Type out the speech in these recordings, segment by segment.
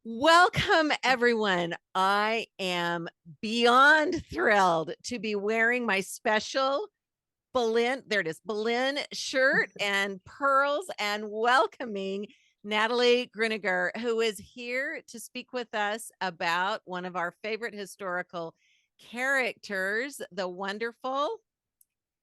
Welcome, everyone. I am beyond thrilled to be wearing my special Boleyn, there it is, Boleyn shirt and pearls, and welcoming Natalie Grueninger, who is here to speak with us about one of our favorite historical characters, the wonderful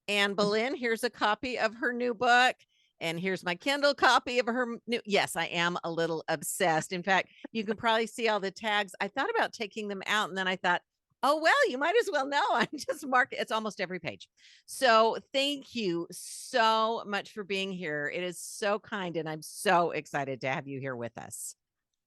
Anne Boleyn. Here's a copy of her new book. And here's my Kindle copy of her new. Yes, I am a little obsessed. In fact, you can probably see all the tags. I thought about taking them out, and then I thought, oh, well, you might as well know. I'm just marking. It's almost every page. So thank you so much for being here. It is so kind, and I'm so excited to have you here with us.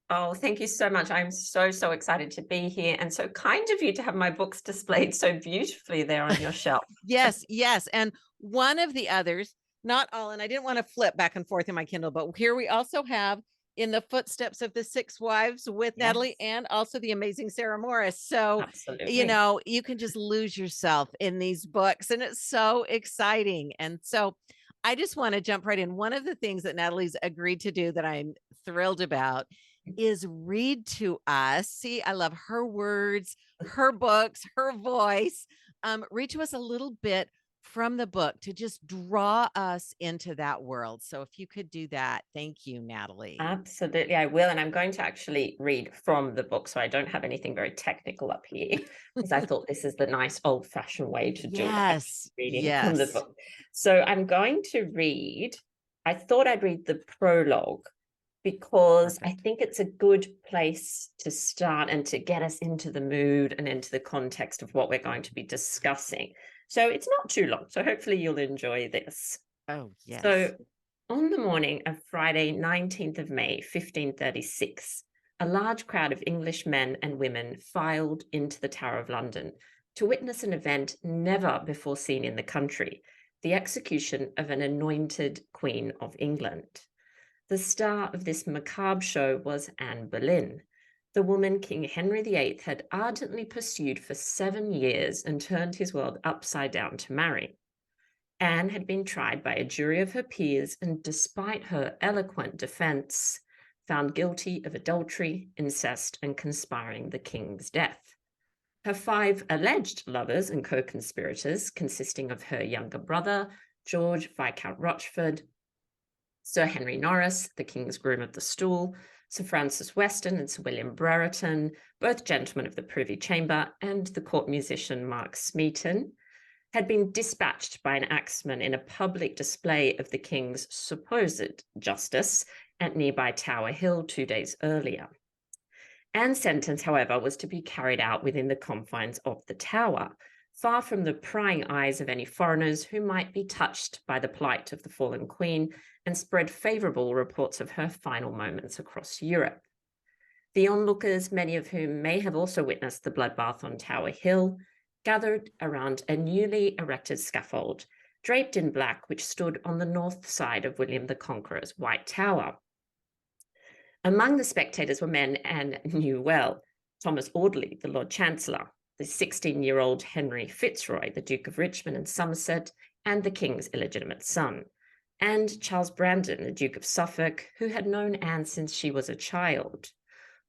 Oh, thank you so much. I'm so excited to be here, and so kind of you to have my books displayed so beautifully there on your shelf. Yes. And one of the others, not all, and I didn't want to flip back and forth in my Kindle, but here we also have In the Footsteps of the Six Wives with Natalie, and also the amazing Sarah Morris. So, absolutely, you can just lose yourself in these books, and it's so exciting. And so I just want to jump right in. One of the things that Natalie's agreed to do that I'm thrilled about is read to us. See, I love her words, her books, her voice. Read to us a little bit from the book to just draw us into that world. So if you could do that, thank you, Natalie. Absolutely, I will. And I'm going to actually read from the book, so I don't have anything very technical up here, because I thought this is the nice old-fashioned way to do it, reading from the book. So I'm going to read, I thought I'd read the prologue, because I think it's a good place to start and to get us into the mood and into the context of what we're going to be discussing. So it's not too long, so hopefully you'll enjoy this. Oh, yes. So on the morning of Friday, 19th of May, 1536, a large crowd of English men and women filed into the Tower of London to witness an event never before seen in the country, the execution of an anointed Queen of England. The star of this macabre show was Anne Boleyn, the woman King Henry VIII had ardently pursued for 7 years and turned his world upside down to marry. Anne had been tried by a jury of her peers and, despite her eloquent defense, found guilty of adultery, incest, and conspiring the king's death. Her 5 alleged lovers and co-conspirators, consisting of her younger brother, George Viscount Rochford, Sir Henry Norris, the King's Groom of the Stool, Sir Francis Weston and Sir William Brereton, both gentlemen of the Privy Chamber, and the court musician Mark Smeaton, had been dispatched by an axeman in a public display of the King's supposed justice at nearby Tower Hill 2 days earlier. Anne's sentence, however, was to be carried out within the confines of the Tower, far from the prying eyes of any foreigners who might be touched by the plight of the fallen Queen and spread favourable reports of her final moments across Europe. The onlookers, many of whom may have also witnessed the bloodbath on Tower Hill, gathered around a newly erected scaffold, draped in black, which stood on the north side of William the Conqueror's White Tower. Among the spectators were men Anne knew well: Thomas Audley, the Lord Chancellor, the 16-year-old Henry Fitzroy, the Duke of Richmond and Somerset, and the King's illegitimate son, and Charles Brandon, the Duke of Suffolk, who had known Anne since she was a child.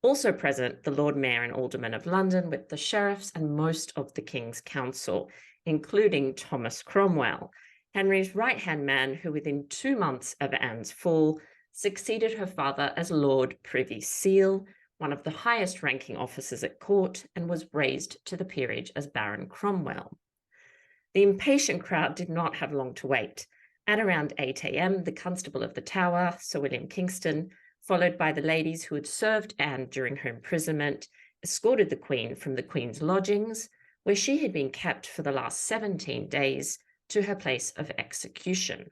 Also present, the Lord Mayor and Aldermen of London, with the sheriffs and most of the King's council, including Thomas Cromwell, Henry's right-hand man, who within 2 months of Anne's fall succeeded her father as Lord Privy Seal, one of the highest-ranking officers at court, and was raised to the peerage as Baron Cromwell. The impatient crowd did not have long to wait. At around 8 a.m., the Constable of the Tower, Sir William Kingston, followed by the ladies who had served Anne during her imprisonment, escorted the Queen from the Queen's lodgings, where she had been kept for the last 17 days, to her place of execution.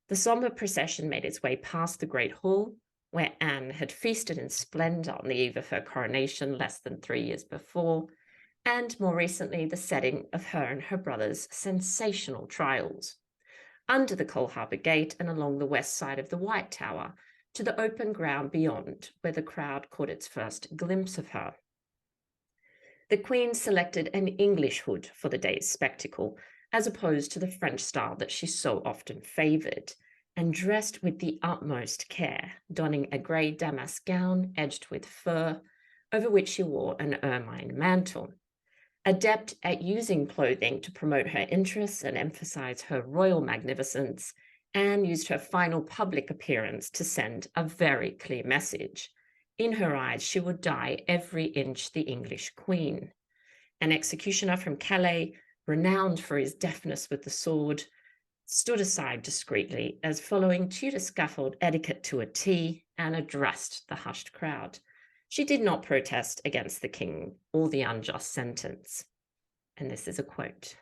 The sombre procession made its way past the Great Hall, where Anne had feasted in splendour on the eve of her coronation less than 3 years before, and more recently the setting of her and her brother's sensational trials. Under the Coal Harbour Gate and along the west side of the White Tower, to the open ground beyond, where the crowd caught its first glimpse of her. The Queen selected an English hood for the day's spectacle, as opposed to the French style that she so often favoured, and dressed with the utmost care, donning a grey damask gown edged with fur, over which she wore an ermine mantle. Adept at using clothing to promote her interests and emphasize her royal magnificence, Anne used her final public appearance to send a very clear message. In her eyes, she would die every inch the English queen. An executioner from Calais, renowned for his deftness with the sword, stood aside discreetly as, following Tudor scaffold etiquette to a T, Anne addressed the hushed crowd. She did not protest against the king or the unjust sentence. And this is a quote.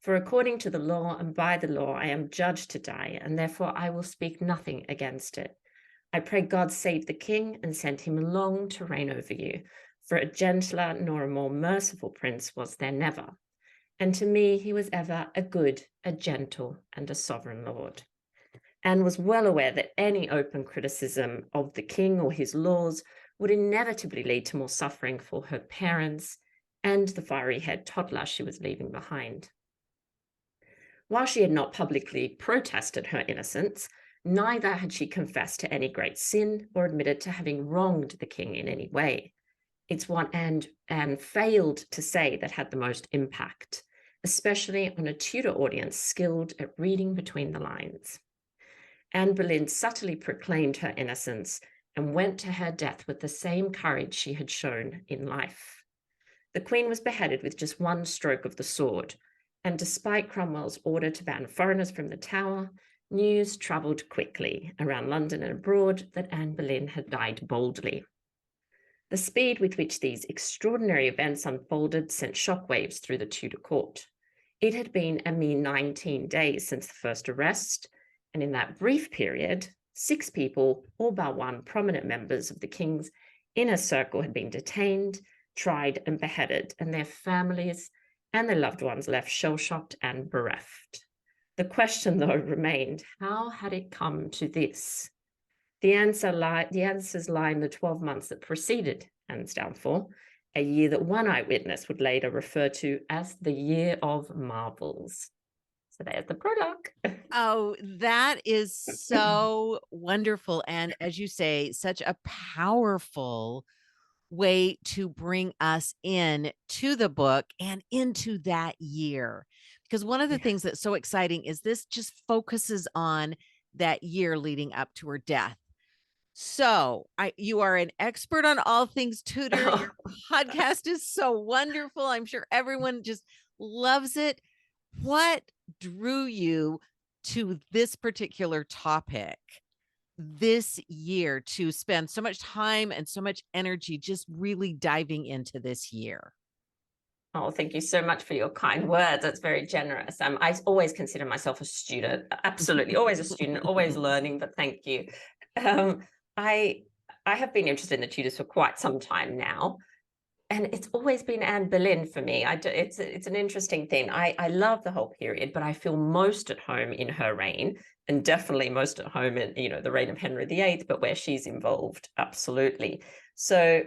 "For according to the law and by the law I am judged to die, and therefore I will speak nothing against it. I pray God save the king and send him long to reign over you, for a gentler nor a more merciful prince was there never. And to me he was ever a good, a gentle, and a sovereign lord." Anne was well aware that any open criticism of the king or his laws would inevitably lead to more suffering for her parents and the fiery-haired toddler she was leaving behind. While she had not publicly protested her innocence, neither had she confessed to any great sin or admitted to having wronged the king in any way. It's what Anne failed to say that had the most impact, especially on a Tudor audience skilled at reading between the lines. Anne Boleyn subtly proclaimed her innocence and went to her death with the same courage she had shown in life. The Queen was beheaded with just one stroke of the sword, and despite Cromwell's order to ban foreigners from the Tower, news travelled quickly around London and abroad that Anne Boleyn had died boldly. The speed with which these extraordinary events unfolded sent shockwaves through the Tudor court. It had been a mere 19 days since the first arrest, and in that brief period, 6 people, all but one prominent members of the king's inner circle, had been detained, tried, and beheaded, and their families and their loved ones left shell-shocked and bereft. The question, though, remained, how had it come to this? The answers lie in the 12 months that preceded Anne's downfall, a year that one eyewitness would later refer to as the Year of Marvels. So there's the prologue. Oh, that is so wonderful. And as you say, such a powerful way to bring us in to the book and into that year. Because one of the Yeah. things that's so exciting is this just focuses on that year leading up to her death. So, you are an expert on all things Tudor. Your podcast is so wonderful. I'm sure everyone just loves it. What drew you to this particular topic this year to spend so much time and so much energy just really diving into this year? Oh, thank you so much for your kind words. That's very generous. I always consider myself a student, absolutely, always a student, always learning, but thank you. Um, I I have been interested in the Tudors for quite some time now, and it's always been Anne Boleyn for me. It's an interesting thing. I love the whole period, but I feel most at home in her reign, and definitely most at home in the reign of Henry VIII, but where she's involved, absolutely. So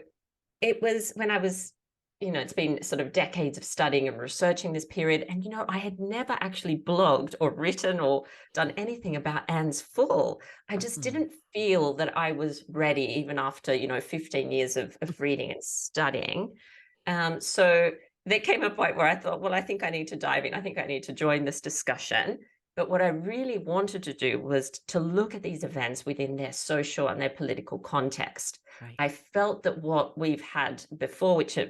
it was when I was, it's been sort of decades of studying and researching this period. And, I had never actually blogged or written or done anything about Anne's fall. I just didn't feel that I was ready, even after, 15 years of reading and studying. So there came a point where I thought, well, I think I need to dive in. I think I need to join this discussion. But what I really wanted to do was to look at these events within their social and their political context. Right. I felt that what we've had before, which are,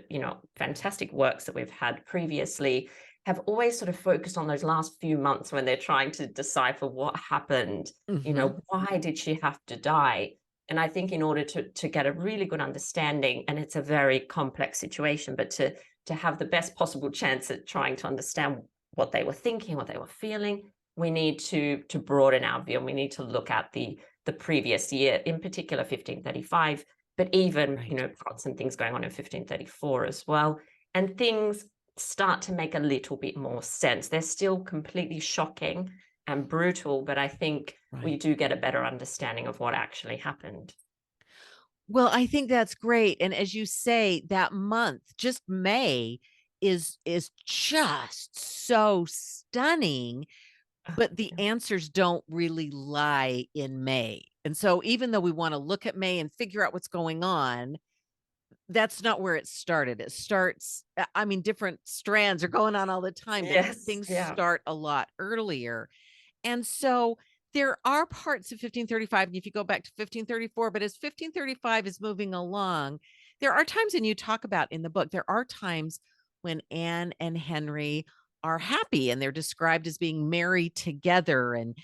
fantastic works that we've had previously, have always sort of focused on those last few months when they're trying to decipher what happened, why did she have to die? And I think in order to get a really good understanding, and it's a very complex situation, but to have the best possible chance at trying to understand what they were thinking, what they were feeling, we need to broaden our view, and we need to look at the previous year, in particular 1535, but even, Right. got some things going on in 1534 as well. And things start to make a little bit more sense. They're still completely shocking and brutal, but I think we Right. do get a better understanding of what actually happened. Well, I think that's great, and as you say, that month, just May, is just so stunning, Oh, but the yeah. answers don't really lie in May, and so even though we wanna look at May and figure out what's going on, that's not where it started. It starts I mean, different strands are going on all the time, but Yes, things yeah. start a lot earlier. And so there are parts of 1535, and if you go back to 1534, but as 1535 is moving along, there are times, and you talk about in the book, there are times when Anne and Henry are happy and they're described as being married together. And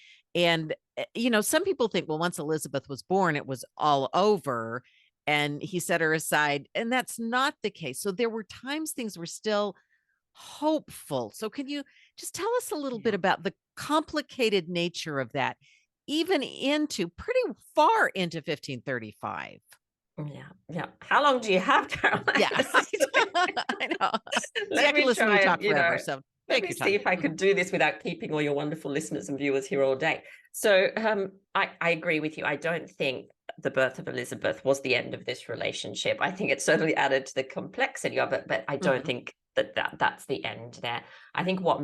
some people think, well, once Elizabeth was born, it was all over and he set her aside. And that's not the case. So there were times things were still hopeful. So can you just tell us a little bit Yeah. about the complicated nature of that, even into pretty far into 1535? Yeah, yeah. How long do you have, Caroline? Yeah, I know. See, Let I could me listen to you try and, talk forever. So let take me your see time. if I could do this without keeping all your wonderful listeners and viewers here all day. So I agree with you. I don't think the birth of Elizabeth was the end of this relationship. I think it certainly added to the complexity of it, but I don't Mhm. think that's the end there. I think what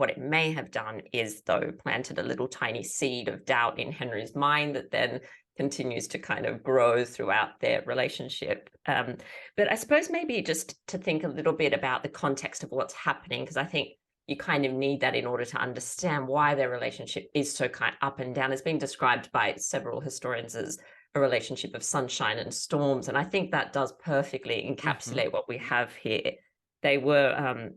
it may have done is, though, planted a little tiny seed of doubt in Henry's mind that then continues to kind of grow throughout their relationship. But I suppose maybe just to think a little bit about the context of what's happening, because I think you kind of need that in order to understand why their relationship is so kind of up and down. It's been described by several historians as a relationship of sunshine and storms. And I think that does perfectly Mhm. encapsulate what we have here. They were,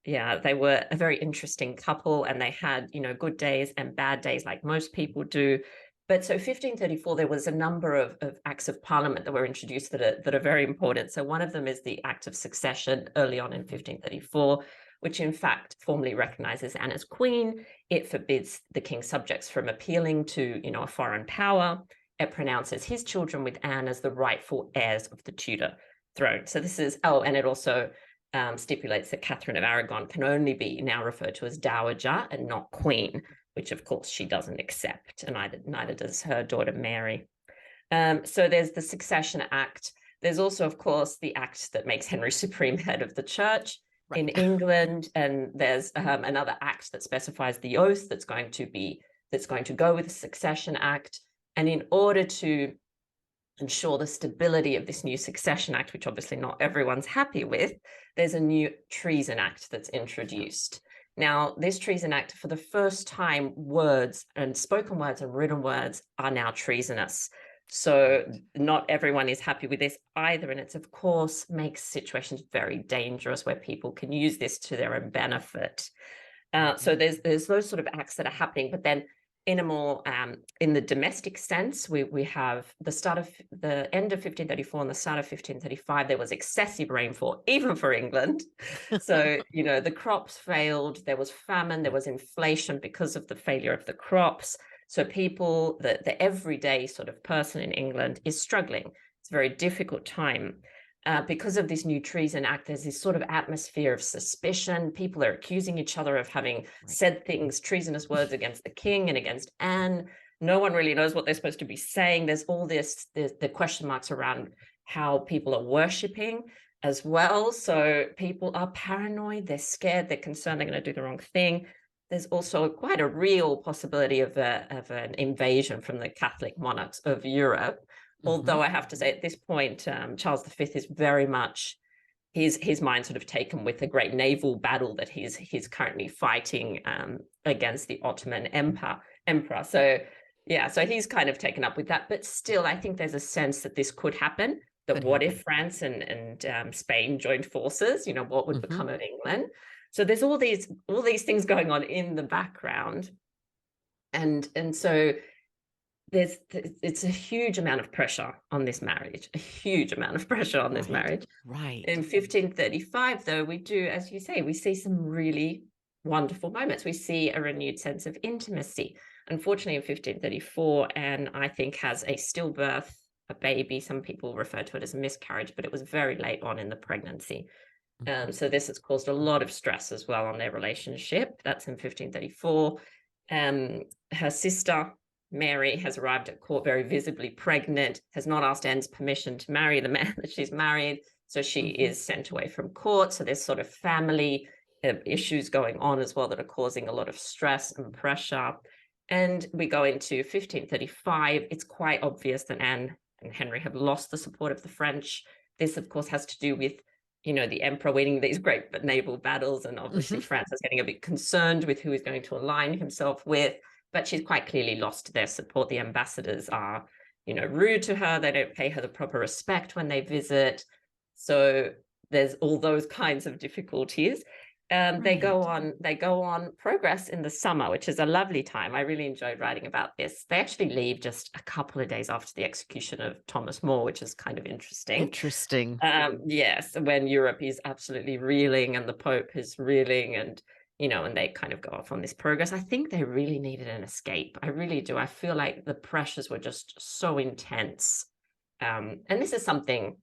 they were a very interesting couple, and they had, good days and bad days like most people do. But so 1534, there was a number of acts of parliament that were introduced that are very important. So one of them is the Act of Succession early on in 1534, which in fact formally recognizes Anne as queen. It forbids the king's subjects from appealing to, a foreign power. It pronounces his children with Anne as the rightful heirs of the Tudor throne. So this is, and it also stipulates that Catherine of Aragon can only be now referred to as dowager and not queen, which of course she doesn't accept, and neither does her daughter Mary. So there's the Succession Act. There's also, of course, the act that makes Henry supreme head of the church Right. in England, and there's another act that specifies the oath that's going to go with the Succession Act. And in order to ensure the stability of this new Succession Act, which obviously not everyone's happy with, there's a new Treason Act that's introduced. Now, this Treason Act, for the first time, words and spoken words and written words are now treasonous. So not everyone is happy with this either. And it's, of course, makes situations very dangerous where people can use this to their own benefit. So there's those sort of acts that are happening, but then in a more in the domestic sense, we have the end of 1534 and the start of 1535. There was excessive rainfall, even for England. So the crops failed. There was famine. There was inflation because of the failure of the crops. So people, the everyday sort of person in England is struggling. It's a very difficult time. Because of this new Treason Act, there's this sort of atmosphere of suspicion. People are accusing each other of having Right. said things, treasonous words against the king and against Anne. No one really knows what they're supposed to be saying. There's all the question marks around how people are worshipping as well. So people are paranoid, they're scared, they're concerned they're going to do the wrong thing. There's also quite a real possibility of an invasion from the Catholic monarchs of Europe. Mhm. Although I have to say, at this point, Charles V is very much his mind sort of taken with the great naval battle that he's currently fighting against the Ottoman emperor. So yeah, so he's kind of taken up with that. But still, I think there's a sense that this could happen. That Could what happen. if France and Spain joined forces? What would Mhm. become of England? So there's all these things going on in the background, and so it's a huge amount of pressure on this marriage, a huge amount of pressure on this Right. marriage. Right. In 1535, though, we do, as you say, we see some really wonderful moments. We see a renewed sense of intimacy. Unfortunately, in 1534, Anne, I think, has a stillbirth, a baby. Some people refer to it as a miscarriage, but it was very late on in the pregnancy. Mhm. So this has caused a lot of stress as well on their relationship. That's in 1534. Her sister, Mary, has arrived at court very visibly pregnant, has not asked Anne's permission to marry the man that she's married. So she is sent away from court. So there's sort of family issues going on as well that are causing a lot of stress and pressure. And we go into 1535. It's quite obvious that Anne and Henry have lost the support of the French. This, of course, has to do with, the emperor winning these great naval battles. And obviously France is getting a bit concerned with who he's going to align himself with. But she's quite clearly lost their support. The ambassadors are, rude to her. They don't pay her the proper respect when they visit. So there's all those kinds of difficulties. They go on progress in the summer, which is a lovely time. I really enjoyed writing about this. They actually leave just a couple of days after the execution of Thomas More, which is kind of interesting. Yes, when Europe is absolutely reeling and the Pope is reeling, and and they kind of go off on this progress. I think they really needed an escape. I really do. I feel like the pressures were just so intense. And this is something,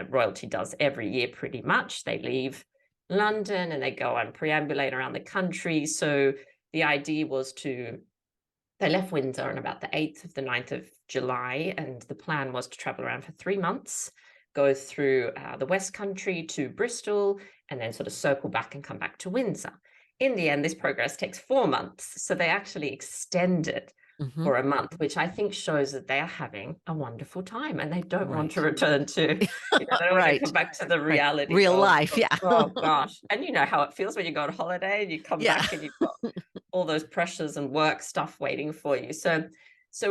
royalty does every year pretty much. They leave London and they go and perambulate around the country. So the idea was they left Windsor on about the 8th of the 9th of July, and the plan was to travel around for 3 months, go through the West Country to Bristol, and then sort of circle back and come back to Windsor. In the end, this progress takes 4 months. So they actually extend it for a month, which I think shows that they are having a wonderful time and they don't want to return to, they don't want to come back to the reality. Real life, yeah. Oh gosh. And you know how it feels when you go on holiday and you come back and you've got all those pressures and work stuff waiting for you. So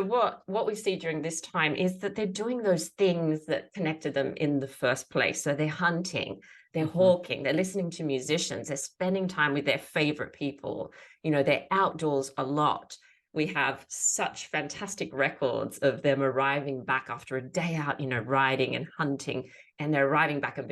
what we see during this time is that they're doing those things that connected them in the first place. So they're hunting, they're hawking, they're listening to musicians, they're spending time with their favorite people, they're outdoors a lot. We have such fantastic records of them arriving back after a day out, riding and hunting, and they're arriving back and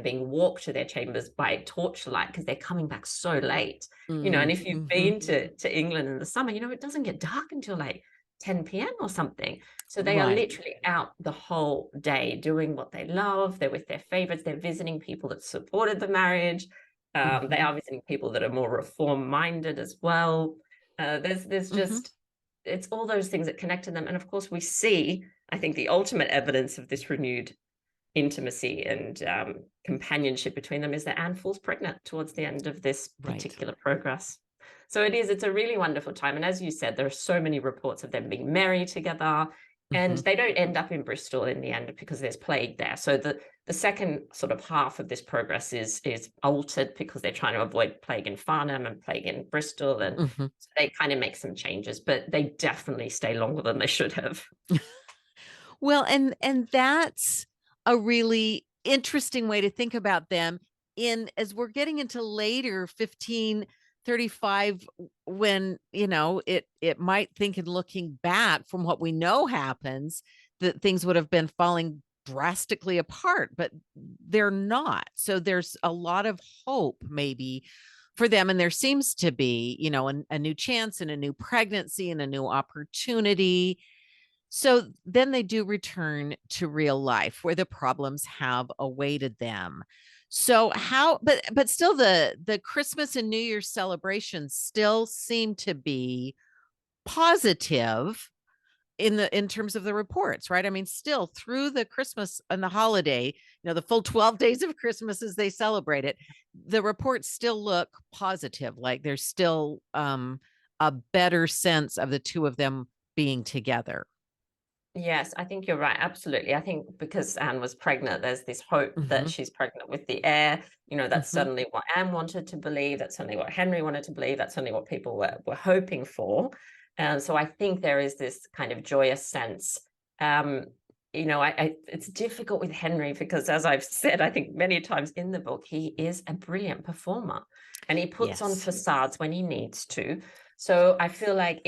being walked to their chambers by torchlight because they're coming back so late. And if you've been to England in the summer, it doesn't get dark until like 10 p.m. or something. So they are literally out the whole day doing what they love. They're with their favorites. They're visiting people that supported the marriage. They are visiting people that are more reform-minded as well. There's just, it's all those things that connected them. And of course, we see, I think, the ultimate evidence of this renewed intimacy and companionship between them is that Anne falls pregnant towards the end of this particular progress. So it's a really wonderful time. And as you said, there are so many reports of them being merry together, and they don't end up in Bristol in the end because there's plague there. So the second sort of half of this progress is altered because they're trying to avoid plague in Farnham and plague in Bristol. And so they kind of make some changes, but they definitely stay longer than they should have. Well, and that's a really interesting way to think about them as we're getting into later 1535, when, it might think, in looking back from what we know happens, that things would have been falling drastically apart, but they're not. So there's a lot of hope maybe for them. And there seems to be, a new chance and a new pregnancy and a new opportunity. So then they do return to real life where the problems have awaited them. So but still the Christmas and New Year's celebrations still seem to be positive in terms of the reports, right? I mean, still through the Christmas and the holiday, the full 12 days of Christmas as they celebrate it, the reports still look positive. Like there's still a better sense of the two of them being together. Yes, I think you're right. Absolutely. I think because Anne was pregnant, there's this hope that she's pregnant with the heir. That's certainly what Anne wanted to believe. That's certainly what Henry wanted to believe. That's certainly what people were hoping for. So I think there is this kind of joyous sense. It's difficult with Henry because, as I've said, I think many times in the book, he is a brilliant performer and he puts on facades when he needs to. So I feel like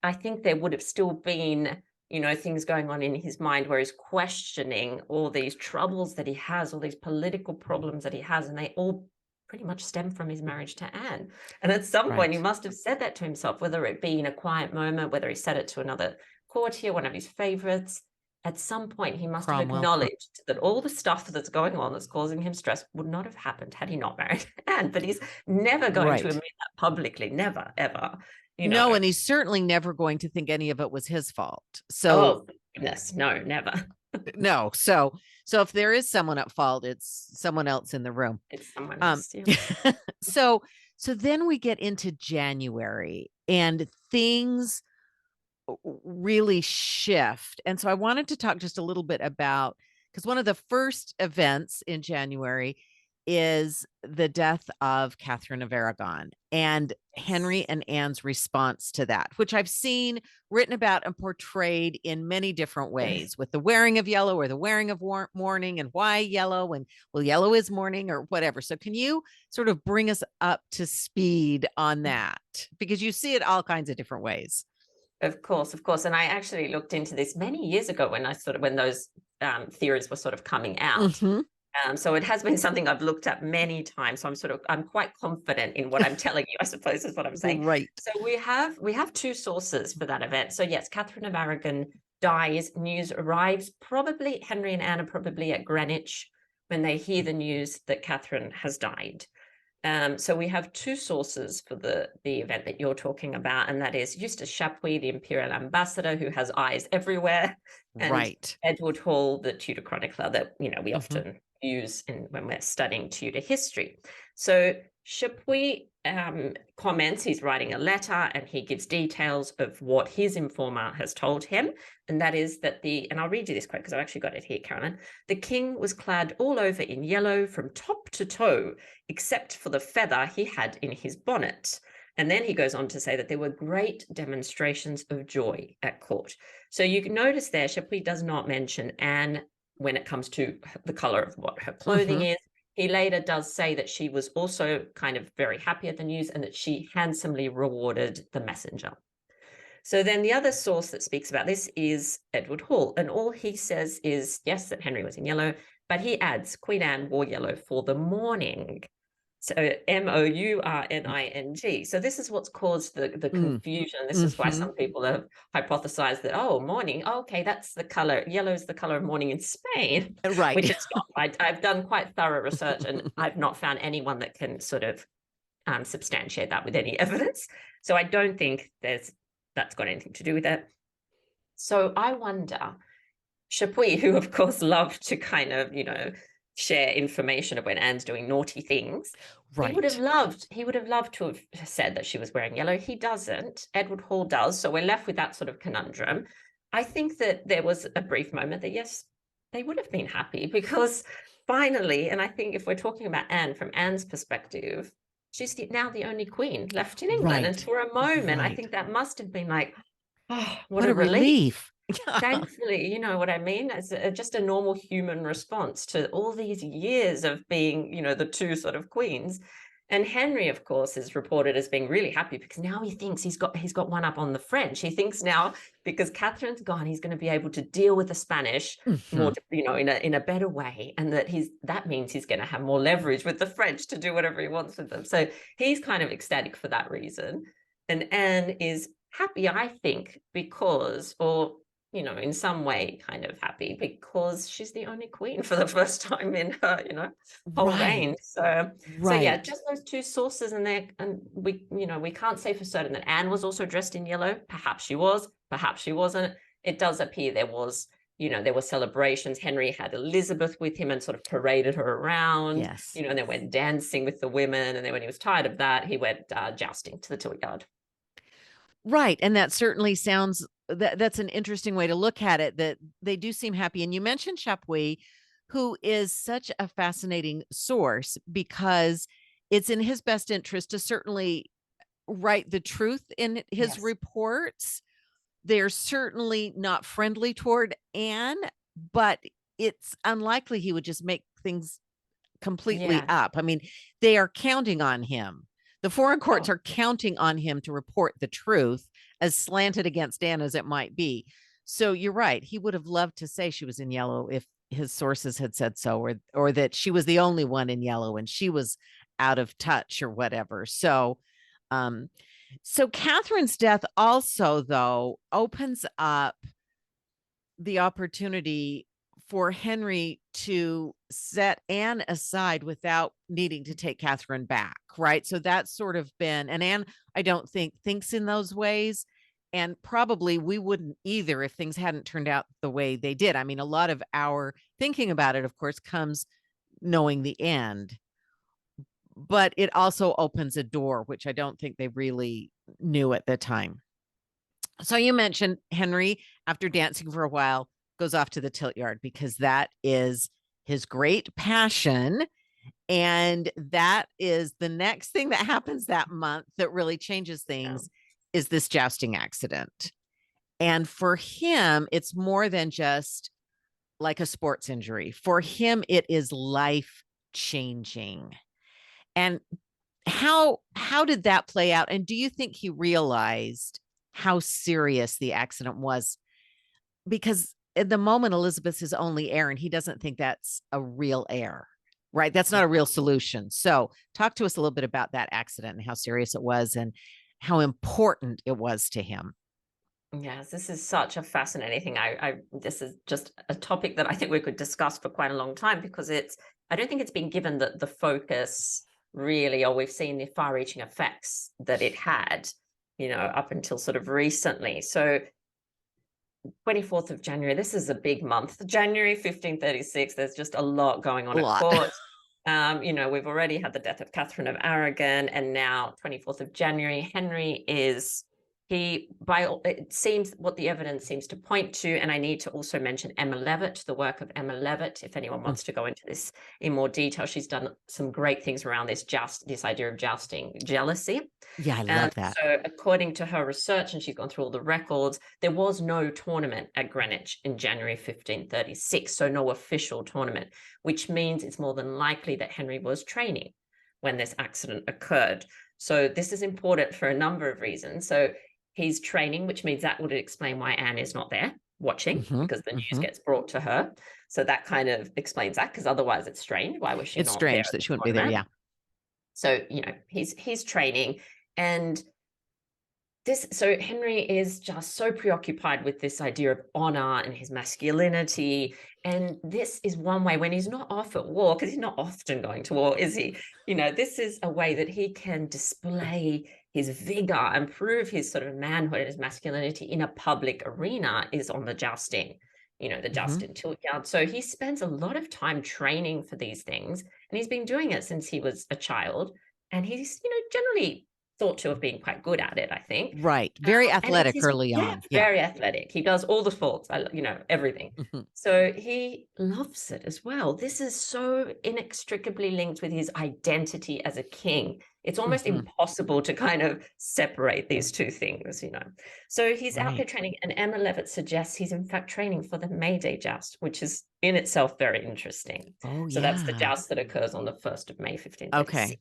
I think there would have still been things going on in his mind where he's questioning all these troubles that he has, all these political problems that he has, and they all pretty much stem from his marriage to Anne. And at some point, he must have said that to himself, whether it be in a quiet moment, whether he said it to another courtier, one of his favorites. At some point, he must have acknowledged that all the stuff that's going on that's causing him stress would not have happened had he not married Anne. But he's never going to admit that publicly, never, ever. you No, know. and he's certainly never going to think any of it was his fault. So Oh, goodness, no, never. no. So if there is someone at fault, it's someone else in the room. It's someone Um else. Yeah. so so then we get into January and things really shift. And so I wanted to talk just a little bit about, because one of the first events in January is the death of Catherine of Aragon and Yes. Henry and Anne's response to that, which I've seen written about and portrayed in many different Yes. ways, with the wearing of yellow or the wearing of mourning, and why yellow, and well, yellow is mourning or whatever. So can you sort of bring us up to speed on that? Because you see it all kinds of different ways. Of course, of course. And I actually looked into this many years ago when those theories were sort of coming out. Mhm. So it has been something I've looked at many times. So I'm quite confident in what I'm telling you, I suppose is what I'm saying. Right. So we have two sources for that event. So yes, Catherine of Aragon dies. News arrives. Probably Henry and Anne are probably at Greenwich when they hear the news that Catherine has died. So we have two sources for the event that you're talking about, and that is Eustace Chapuis, the imperial ambassador who has eyes everywhere, and Right. Edward Hall, the Tudor chronicler that we Mhm. often use when we're studying Tudor history. So Chapuis comments, he's writing a letter and he gives details of what his informer has told him. And that is that and I'll read you this quote because I've actually got it here, Carolyn. The king was clad all over in yellow from top to toe, except for the feather he had in his bonnet. And then he goes on to say that there were great demonstrations of joy at court. So you can notice there, Chapuis does not mention Anne when it comes to the color of what her clothing Mhm. is. He later does say that she was also kind of very happy at the news and that she handsomely rewarded the messenger. So then the other source that speaks about this is Edward Hall. And all he says is, yes, that Henry was in yellow, but he adds Queen Anne wore yellow for the mourning. So Mourning. So this is what's caused the Mm. confusion. This is why Mhm. some people have hypothesized that, oh, mourning, okay, that's the color. Yellow is the color of mourning in Spain, Right. which it's not. I've done quite thorough research and I've not found anyone that can sort of substantiate that with any evidence. So I don't think that's got anything to do with it. So I wonder, Chapuis, who of course loved to kind of, share information of when Anne's doing naughty things, Right. he would have loved to have said that she was wearing yellow. He doesn't. Edward Hall does. So we're left with that sort of conundrum. I think that there was a brief moment that, yes, they would have been happy because finally, and I think if we're talking about Anne from Anne's perspective, she's now the only queen left in England. And Right. for a moment, I Right. think that must have been like, oh, what What a a relief. relief. Thankfully, you know what I mean? It's just a normal human response to all these years of being, the two sort of queens. And Henry, of course, is reported as being really happy because now he thinks he's got one up on the French. He thinks now because Catherine's gone, he's going to be able to deal with the Spanish more, Mhm. in a better way, and that means he's going to have more leverage with the French to do whatever he wants with them. So he's kind of ecstatic for that reason. And Anne is happy, I think, because, or in some way kind of happy because she's the only queen for the first time in her, whole Right. reign. So yeah, Right. just those two sources and we can't say for certain that Anne was also dressed in yellow. Perhaps she was, perhaps she wasn't. It does appear there were celebrations. Henry had Elizabeth with him and sort of paraded her around, Yes. and then went dancing with the women. And then when he was tired of that, he went jousting to the tiltyard. Right. And that certainly sounds that's an interesting way to look at it, that they do seem happy. And you mentioned Chapuis, who is such a fascinating source because it's in his best interest to certainly write the truth in his Yes. reports. They're certainly not friendly toward Anne, but it's unlikely he would just make things completely Yeah. up. I mean, they are counting on him. The foreign courts Oh, are counting on him to report the truth, as slanted against Anne as it might be. So you're right. He would have loved to say she was in yellow if his sources had said so, or that she was the only one in yellow and she was out of touch or whatever. Um, so Catherine's death also, though, opens up the opportunity for Henry to set Anne aside without needing to take Catherine back, right? So that's sort of been, and Anne, I don't think thinks in those ways. And probably we wouldn't either if things hadn't turned out the way they did. I mean, a lot of our thinking about it, of course, comes knowing the end, but it also opens a door, which I don't think they really knew at the time. So you mentioned Henry, after dancing for a while, goes off to the tilt yard because that is his great passion. And that is the next thing that happens that month that really changes things is this jousting accident. And for him, it's more than just like a sports injury. For him, it is life changing. And how did that play out? And do you think he realized how serious the accident was? Because at the moment, Elizabeth's his only heir, and he doesn't think that's a real heir, right? That's not a real solution. So talk to us a little bit about that accident and how serious it was and how important it was to him. Yes, this is such a fascinating thing. This is just a topic that I think we could discuss for quite a long time because I don't think it's been given the focus really, or we've seen the far-reaching effects that it had, up until sort of recently. So 24th of January, this is a big month. January 1536, there's just a lot going on A at lot. court. We've already had the death of Catherine of Aragon, and now 24th of January, Henry is it seems what the evidence seems to point to, and I need to also mention Emma Levitt, the work of Emma Levitt, if anyone wants to go into this in more detail. She's done some great things around this idea of jousting jealousy. Yeah, I love that. So according to her research, and she's gone through all the records, there was no tournament at Greenwich in January 1536, so no official tournament, which means it's more than likely that Henry was training when this accident occurred. So this is important for a number of reasons. So he's training, which means that would explain why Anne is not there watching, because the news gets brought to her. So that kind of explains that, because otherwise it's strange. Why was she It's not there? strange that she wouldn't be there. Yeah. So, he's training, and so Henry is just so preoccupied with this idea of honor and his masculinity. And this is one way when he's not off at war, because he's not often going to war, is he? This is a way that he can display his vigor and prove his sort of manhood and his masculinity in a public arena is on the jousting, the jousting tilt yard. So he spends a lot of time training for these things, and he's been doing it since he was a child. And he's, generally thought to have been quite good at it, I think. Right. Very athletic early on. Yeah. Very athletic. He does all the sports, everything. So he loves it as well. This is so inextricably linked with his identity as a king. It's almost impossible to kind of separate these two things, So he's out there training, and Emma Levitt suggests he's in fact training for the May Day joust, which is in itself very interesting. Oh, so that's the joust that occurs on the 1st of May, 1536. Okay.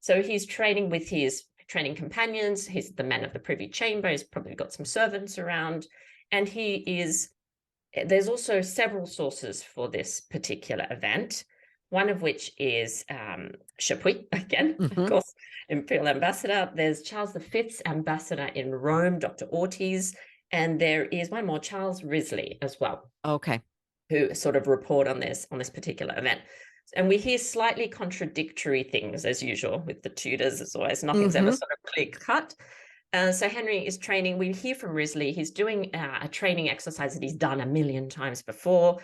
So he's training with his training companions. He's the man of the privy chamber. He's probably got some servants around. And there's also several sources for this particular event, one of which is Chapuis, again, of course, Imperial Ambassador. There's Charles V's ambassador in Rome, Dr. Ortiz. And there is one more, Charles Risley, as well. Okay. Who sort of report on this particular event. And we hear slightly contradictory things, as usual, with the Tudors. As always, nothing's ever sort of clear cut. So Henry is training. We hear from Risley. He's doing a training exercise that he's done a million times before.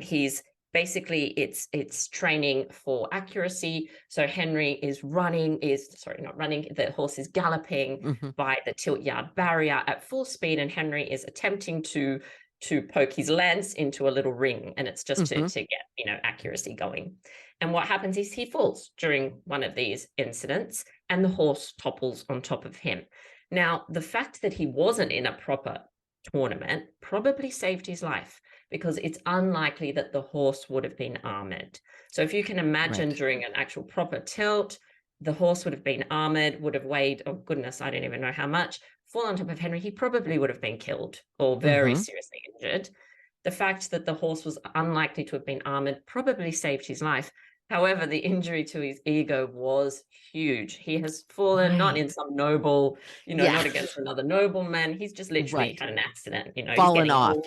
He's basically, it's training for accuracy. So Henry is not running. The horse is galloping by the tilt yard barrier at full speed, and Henry is attempting to poke his lance into a little ring, and it's just to get accuracy going. And what happens is he falls during one of these incidents, and the horse topples on top of him. Now, the fact that he wasn't in a proper tournament probably saved his life, because it's unlikely that the horse would have been armored. So if you can imagine during an actual proper tilt, the horse would have been armored, would have weighed, oh goodness, I don't even know how much, fall on top of Henry, he probably would have been killed or very seriously injured. The fact that the horse was unlikely to have been armored probably saved his life. However, the injury to his ego was huge. He has fallen not in some noble, not against another nobleman. He's just literally had an accident, fallen off. Old.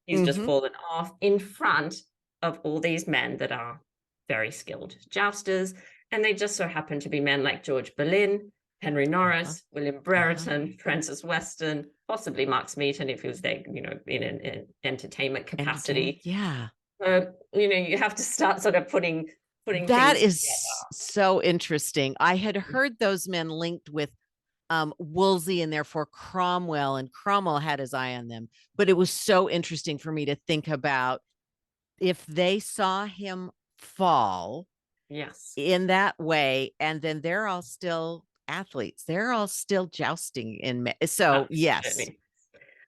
He's just fallen off in front of all these men that are very skilled jousters, and they just so happen to be men like George Boleyn, Henry Uh-huh. Norris, William Brereton, Francis Weston, possibly Mark Smeaton if he was there, in an entertainment Entertainment. capacity. Yeah. You have to start sort of putting That things is together. so interesting. I had heard those men linked with Wolsey and therefore Cromwell, and Cromwell had his eye on them. But it was so interesting for me to think about if they saw him fall Yes, in that way, and then they're all still athletes. They're all still jousting so yes. absolutely.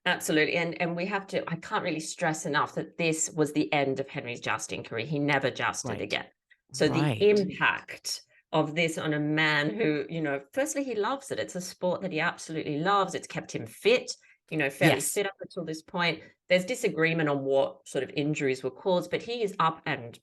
Absolutely. And we have to, I can't really stress enough that this was the end of Henry's jousting career. He never jousted Right. again. So the Right. impact of this on a man who, firstly, he loves it. It's a sport that he absolutely loves. It's kept him fit, fairly Yes. fit up until this point. There's disagreement on what sort of injuries were caused, but he is up and,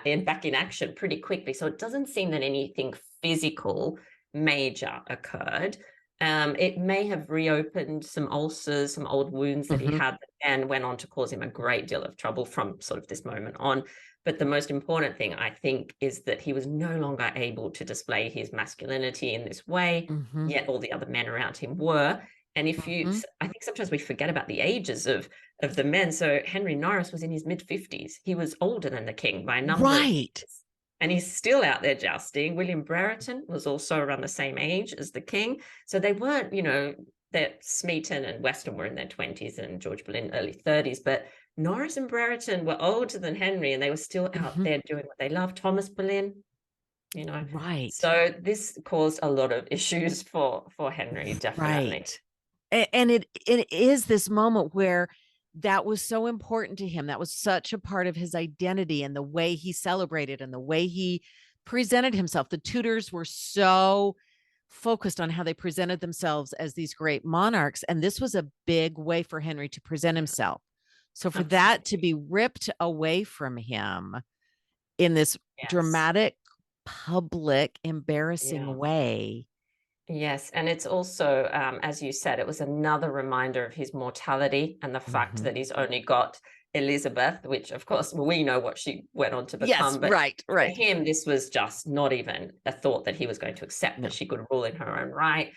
and back in action pretty quickly. So it doesn't seem that anything physical major occurred. It may have reopened some ulcers, some old wounds that he Mhm. had, and went on to cause him a great deal of trouble from sort of this moment on. But the most important thing, I think, is that he was no longer able to display his masculinity in this way, Mhm. yet all the other men around him were. And Mhm. I think sometimes we forget about the ages of the men. So Henry Norris was in his mid-50s. He was older than the king by a number of Right. years. And he's still out there jousting. William Brereton was also around the same age as the king. So they weren't, that Smeaton and Weston were in their 20s and George Boleyn early 30s, but Norris and Brereton were older than Henry and they were still out Mhm. there doing what they loved. Thomas Boleyn, you know. Right. So this caused a lot of issues for Henry, definitely. Right. And it is this moment where that was so important to him. That was such a part of his identity and the way he celebrated and the way he presented himself. The Tudors were so focused on how they presented themselves as these great monarchs. And this was a big way for Henry to present Yeah, himself. So for that to absolutely. be ripped away from him in this Yes. dramatic, public, embarrassing Yeah. way. Yes, and it's also, as you said, it was another reminder of his mortality and the fact Mhm. that he's only got Elizabeth, which of course we know what she went on to Yes, become, but right, for right. him, this was just not even a thought that he was going to accept that No. she could rule in her own right.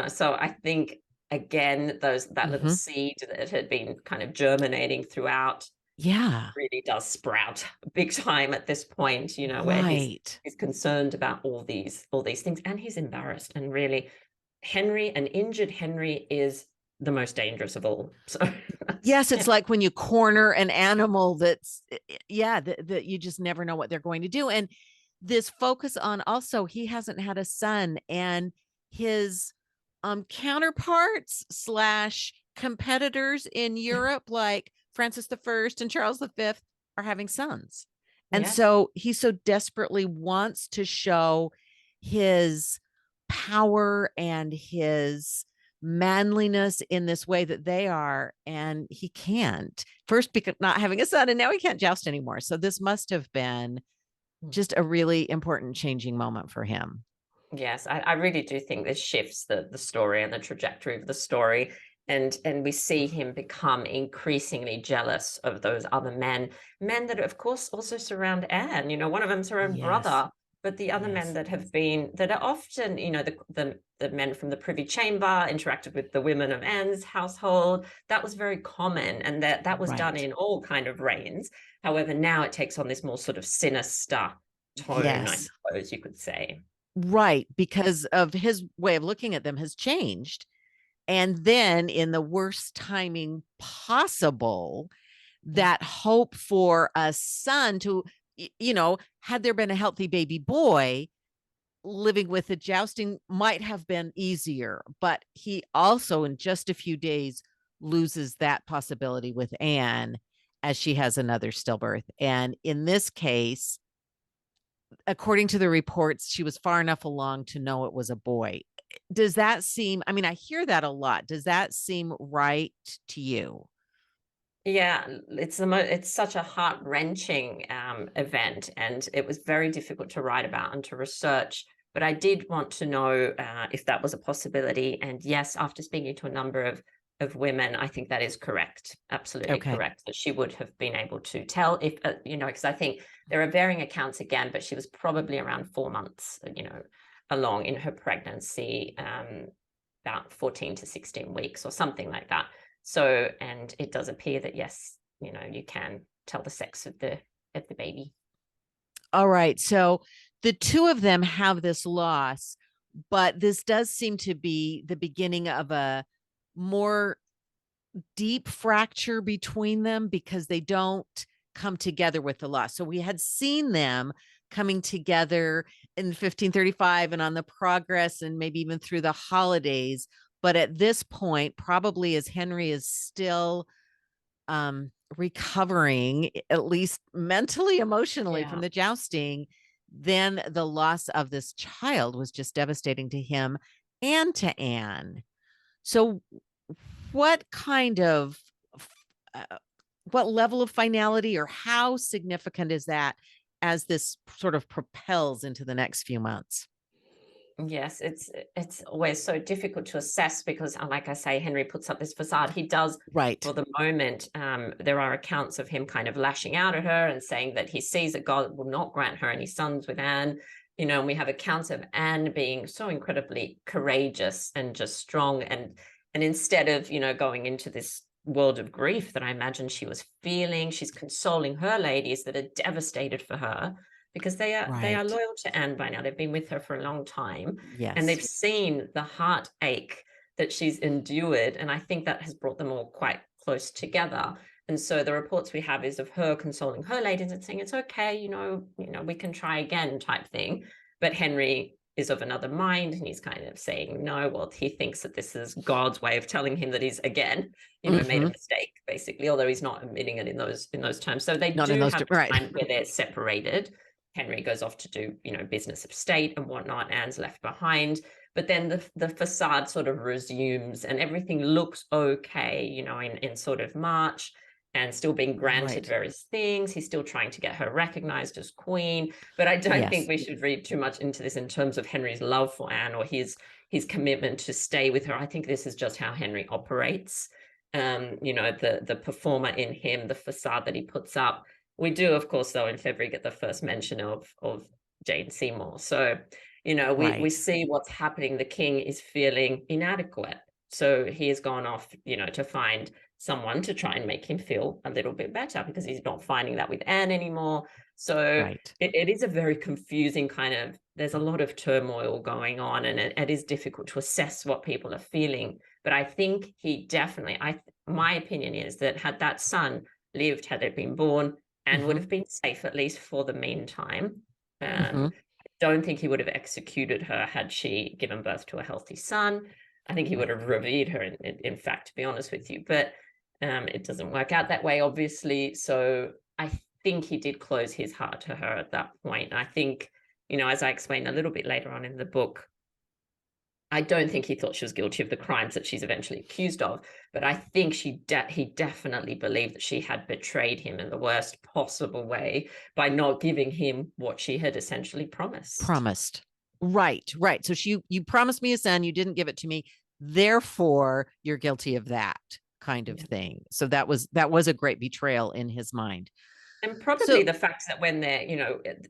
So I think again, that little Mhm. seed that had been kind of germinating throughout Yeah. really does sprout big time at this point, where Right. he's concerned about all these things, and he's embarrassed. And really, an injured Henry is the most dangerous of all. So Yes, it's yeah, like when you corner an animal that's yeah, that you just never know what they're going to do. And this focus on also he hasn't had a son and his counterparts slash competitors in Europe like Francis the First and Charles the Fifth are having sons. And yes, so he so desperately wants to show his power and his manliness in this way that they are, and he can't. First, because not having a son, and now he can't joust anymore. So this must have been just a really important changing moment for him. yes, I really do think this shifts the story and the trajectory of the story. And we see him become increasingly jealous of those other men that of course also surround Anne. One of them's her own Yes. brother, but the other men Yes. that are often, the men from the Privy Chamber interacted with the women of Anne's household. That was very common, and that was done Right. in all kind of reigns. However, now it takes on this more sort of sinister tone, I Yes. suppose you could say. Right. Because of his way of looking at them has changed. And then, in the worst timing possible, Mm. that hope for a son to, had there been a healthy baby boy, living with the jousting might have been easier, but he also, in just a few days, loses that possibility with Anne as she has another stillbirth. And in this case, according to the reports, she was far enough along to know it was a boy. Does that seem, I mean, I hear that a lot. Does that seem right to you? Yeah, it's such a heart-wrenching event, and it was very difficult to write about and to research. But I did want to know if that was a possibility. And yes, after speaking to a number of of women, I think that is correct. Absolutely Okay. correct. That she would have been able to tell if, because I think there are varying accounts again, but she was probably around 4 months, along in her pregnancy, about 14 to 16 weeks or something like that. So, and it does appear that, yes, you can tell the sex of the baby. All right. So the two of them have this loss, but this does seem to be the beginning of a more deep fracture between them because they don't come together with the loss. So we had seen them coming together in 1535 and on the progress and maybe even through the holidays. But at this point, probably as Henry is still recovering, at least mentally, emotionally, from Yeah. the jousting, then the loss of this child was just devastating to him and to Anne. So, what kind of, uh, what level of finality or how significant is that as this sort of propels into the next few months? Yes, it's always so difficult to assess because, like I say, Henry puts up this facade. He does Right. for the moment. There are accounts of him kind of lashing out at her and saying that he sees that God will not grant her any sons with Anne. And we have accounts of Anne being so incredibly courageous and just strong, and instead of going into this world of grief that I imagine she was feeling, she's consoling her ladies that are devastated for her because they are Right. loyal to Anne by now. They've been with her for a long time, and they've Yes. seen the heartache that she's endured, and I think that has brought them all quite close together. And so the reports we have is of her consoling her ladies and saying it's okay, we can try again, type thing. But Henry is of another mind, and he's kind of saying no. Well, he thinks that this is God's way of telling him that he's again, made a Hmm. mistake, basically. Although he's not admitting it in those terms. So they Not in do those, have right. a time where they're separated. Henry goes off to do, business of state and whatnot. Anne's left behind. But then the facade sort of resumes and everything looks okay, in sort of March, and still being granted Right. various things. He's still trying to get her recognized as queen. But I don't think Yes. we should read too much into this in terms of Henry's love for Anne or his commitment to stay with her. I think this is just how Henry operates. The performer in him, the facade that he puts up. We do, of course, though, in February get the first mention of Jane Seymour. So, we Right. see what's happening. The king is feeling inadequate. So he has gone off, to find someone to try and make him feel a little bit better because he's not finding that with Anne anymore. So Right. it is a very confusing kind of, there's a lot of turmoil going on, and it is difficult to assess what people are feeling. But I think he definitely, my opinion is that had that son lived, had it been born, and would Hmm. have been safe, at least for the meantime. Hmm. I don't think he would have executed her had she given birth to a healthy son. I think he would Right. have revered her, in fact, to be honest with you. But it doesn't work out that way, obviously. So I think he did close his heart to her at that point. I think, as I explain a little bit later on in the book, I don't think he thought she was guilty of the crimes that she's eventually accused of, but I think he definitely believed that she had betrayed him in the worst possible way by not giving him what she had essentially promised. Promised. Right. Right. So you promised me a son, you didn't give it to me. Therefore, you're guilty of that kind of Yeah. thing. So that was a great betrayal in his mind. And probably So, the fact that when they're,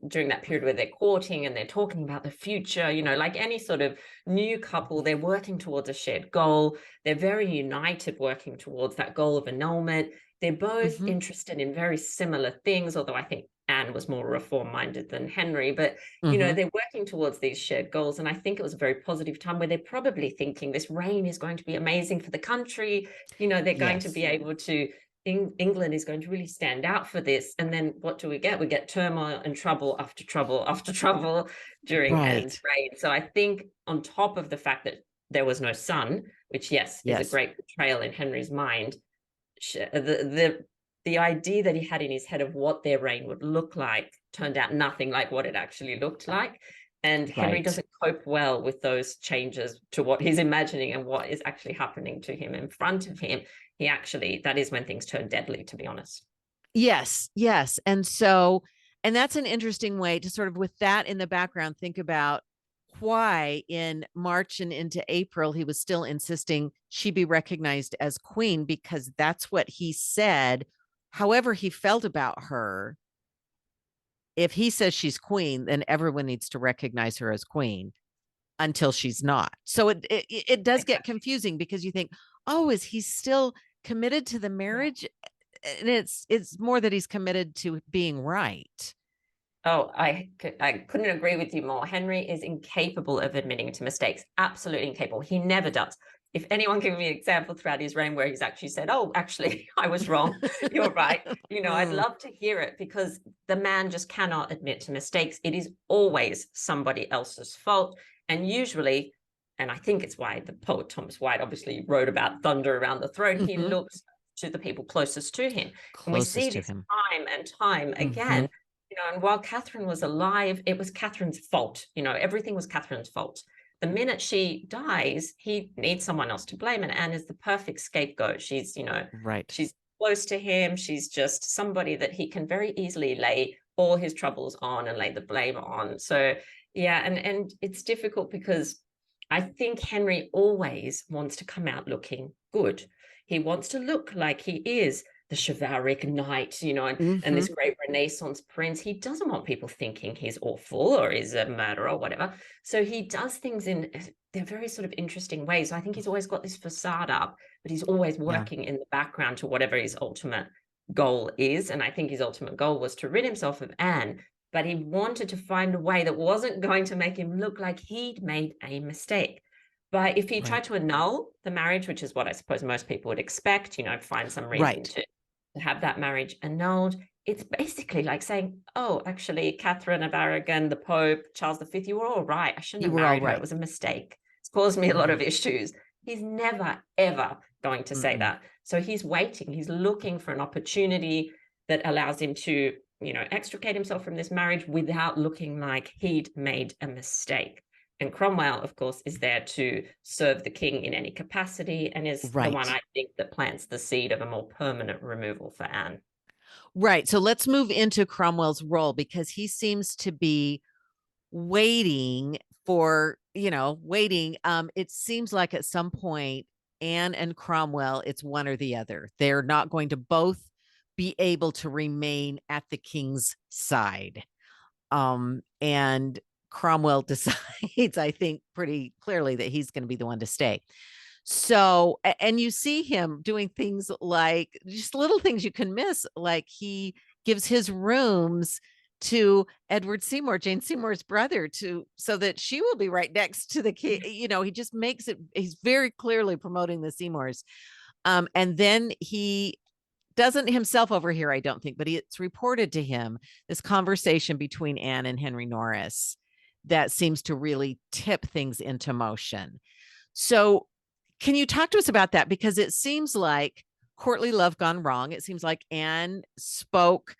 during that period where they're courting and they're talking about the future, like any sort of new couple, they're working towards a shared goal. They're very united working towards that goal of annulment. They're both mhm, interested in very similar things, although I think Anne was more reform-minded than Henry. But, mhm, they're working towards these shared goals. And I think it was a very positive time where they're probably thinking this reign is going to be amazing for the country. They're going to yes, be able to England is going to really stand out for this. And then what do we get? We get turmoil and trouble after trouble after trouble during Anne's right, reign. So I think on top of the fact that there was no son, which yes, is a yes, great betrayal in Henry's mind, the idea that he had in his head of what their reign would look like turned out nothing like what it actually looked like. And Henry right. doesn't cope well with those changes to what he's imagining and what is actually happening to him in front of him. That is when things turn deadly, to be honest. Yes, yes. And so, and that's an interesting way to sort of, with that in the background, think about why in March and into April he was still insisting she be recognized as queen, because that's what he said. However he felt about her, if he says she's queen, then everyone needs to recognize her as queen until she's not. So it does get confusing, because you think, oh, is he still committed to the marriage? And it's more that he's committed to being right. Oh, I couldn't agree with you more. Henry is incapable of admitting to mistakes. Absolutely incapable. He never does. If anyone give me an example throughout his reign where he's actually said, oh, actually, I was wrong. You're right. I'd love to hear it, because the man just cannot admit to mistakes. It is always somebody else's fault. And usually, and I think it's why the poet Thomas White obviously wrote about thunder around the throne, he looks to the people closest to him. And we see this time and time again. And while Catherine was alive, it was Catherine's fault. Everything was Catherine's fault. The minute she dies, he needs someone else to blame. And Anne is the perfect scapegoat. She's, Right. she's close to him. She's just somebody that he can very easily lay all his troubles on and lay the blame on. So, yeah, and it's difficult, because I think Henry always wants to come out looking good. He wants to look like he is the chivalric knight, and this great Renaissance prince. He doesn't want people thinking he's awful or is a murderer or whatever. So he does things in they're very sort of interesting ways. So I think he's always got this facade up, but he's always working in the background to whatever his ultimate goal is. And I think his ultimate goal was to rid himself of Anne, but he wanted to find a way that wasn't going to make him look like he'd made a mistake. But if he tried to annul the marriage, which is what I suppose most people would expect, find some reason to have that marriage annulled, it's basically like saying, oh, actually, Catherine of Aragon, the Pope, Charles V, you were all right. I shouldn't have married her. It was a mistake. It's caused me a lot of issues. He's never, ever going to say that. So he's waiting. He's looking for an opportunity that allows him to, extricate himself from this marriage without looking like he'd made a mistake. And Cromwell, of course, is there to serve the king in any capacity, and is the one, I think, that plants the seed of a more permanent removal for Anne. Right. So let's move into Cromwell's role, because he seems to be waiting for, waiting. It seems like at some point, Anne and Cromwell, it's one or the other. They're not going to both be able to remain at the king's side. And Cromwell decides, I think, pretty clearly that he's going to be the one to stay. So, and you see him doing things like just little things you can miss, like he gives his rooms to Edward Seymour, Jane Seymour's brother, so that she will be right next to the king. He just makes it, he's very clearly promoting the Seymours. And then he doesn't himself overhear, I don't think, but it's reported to him, this conversation between Anne and Henry Norris that seems to really tip things into motion. So can you talk to us about that? Because it seems like courtly love gone wrong. It seems like Anne spoke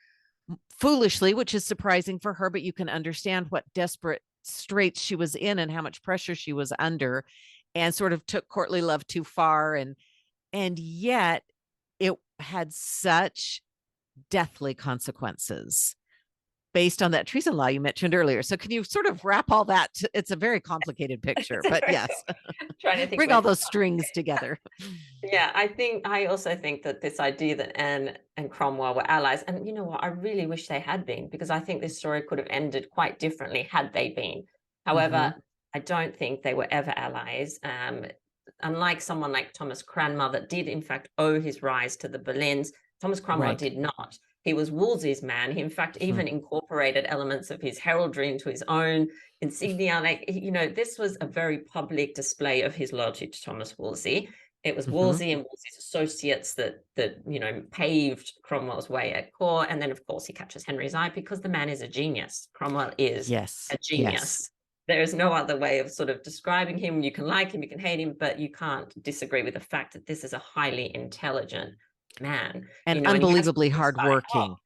foolishly, which is surprising for her, but you can understand what desperate straits she was in and how much pressure she was under, and sort of took courtly love too far. And yet it had such deathly consequences based on that treason law you mentioned earlier. So can you sort of wrap all that? It's a very complicated picture, but yes, trying to think bring all those strings together. Yeah, I also think that this idea that Anne and Cromwell were allies, and you know what, I really wish they had been, because I think this story could have ended quite differently had they been. However, I don't think they were ever allies. Unlike someone like Thomas Cranmer, that did in fact owe his rise to the Boleyns, Thomas Cromwell did not. He was Wolsey's man. He, in fact, even incorporated elements of his heraldry into his own insignia. This was a very public display of his loyalty to Thomas Wolsey. It was Wolsey and Wolsey's associates that paved Cromwell's way at court. And then, of course, he catches Henry's eye, because the man is a genius. Cromwell is a genius. Yes. There is no other way of sort of describing him. You can like him, you can hate him, but you can't disagree with the fact that this is a highly intelligent man. And unbelievably hardworking.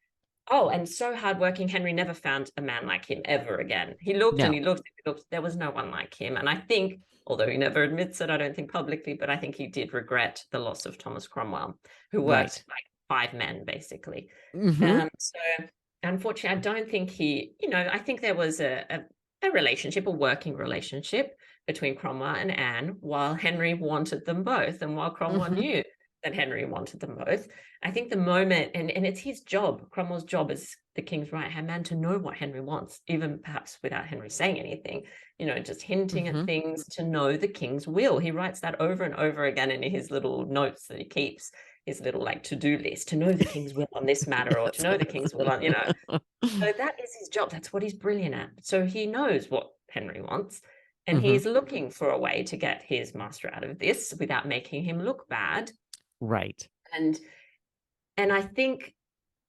And so hardworking. Henry never found a man like him ever again. He looked and he looked. There was no one like him. And I think, although he never admits it, I don't think publicly, but I think he did regret the loss of Thomas Cromwell, who worked like 5 men, basically. So unfortunately, I don't think I think there was a a relationship, a working relationship between Cromwell and Anne, while Henry wanted them both, and while Cromwell knew that Henry wanted them both. I think the moment, and it's his job, Cromwell's job as the king's right-hand man, to know what Henry wants, even perhaps without Henry saying anything, just hinting at things, to know the king's will. He writes that over and over again in his little notes that he keeps, his little like to-do list, to know the king's will on this matter, or to know the king's will on, So that is his job. That's what he's brilliant at. So he knows what Henry wants, and he's looking for a way to get his master out of this without making him look bad. Right. And I think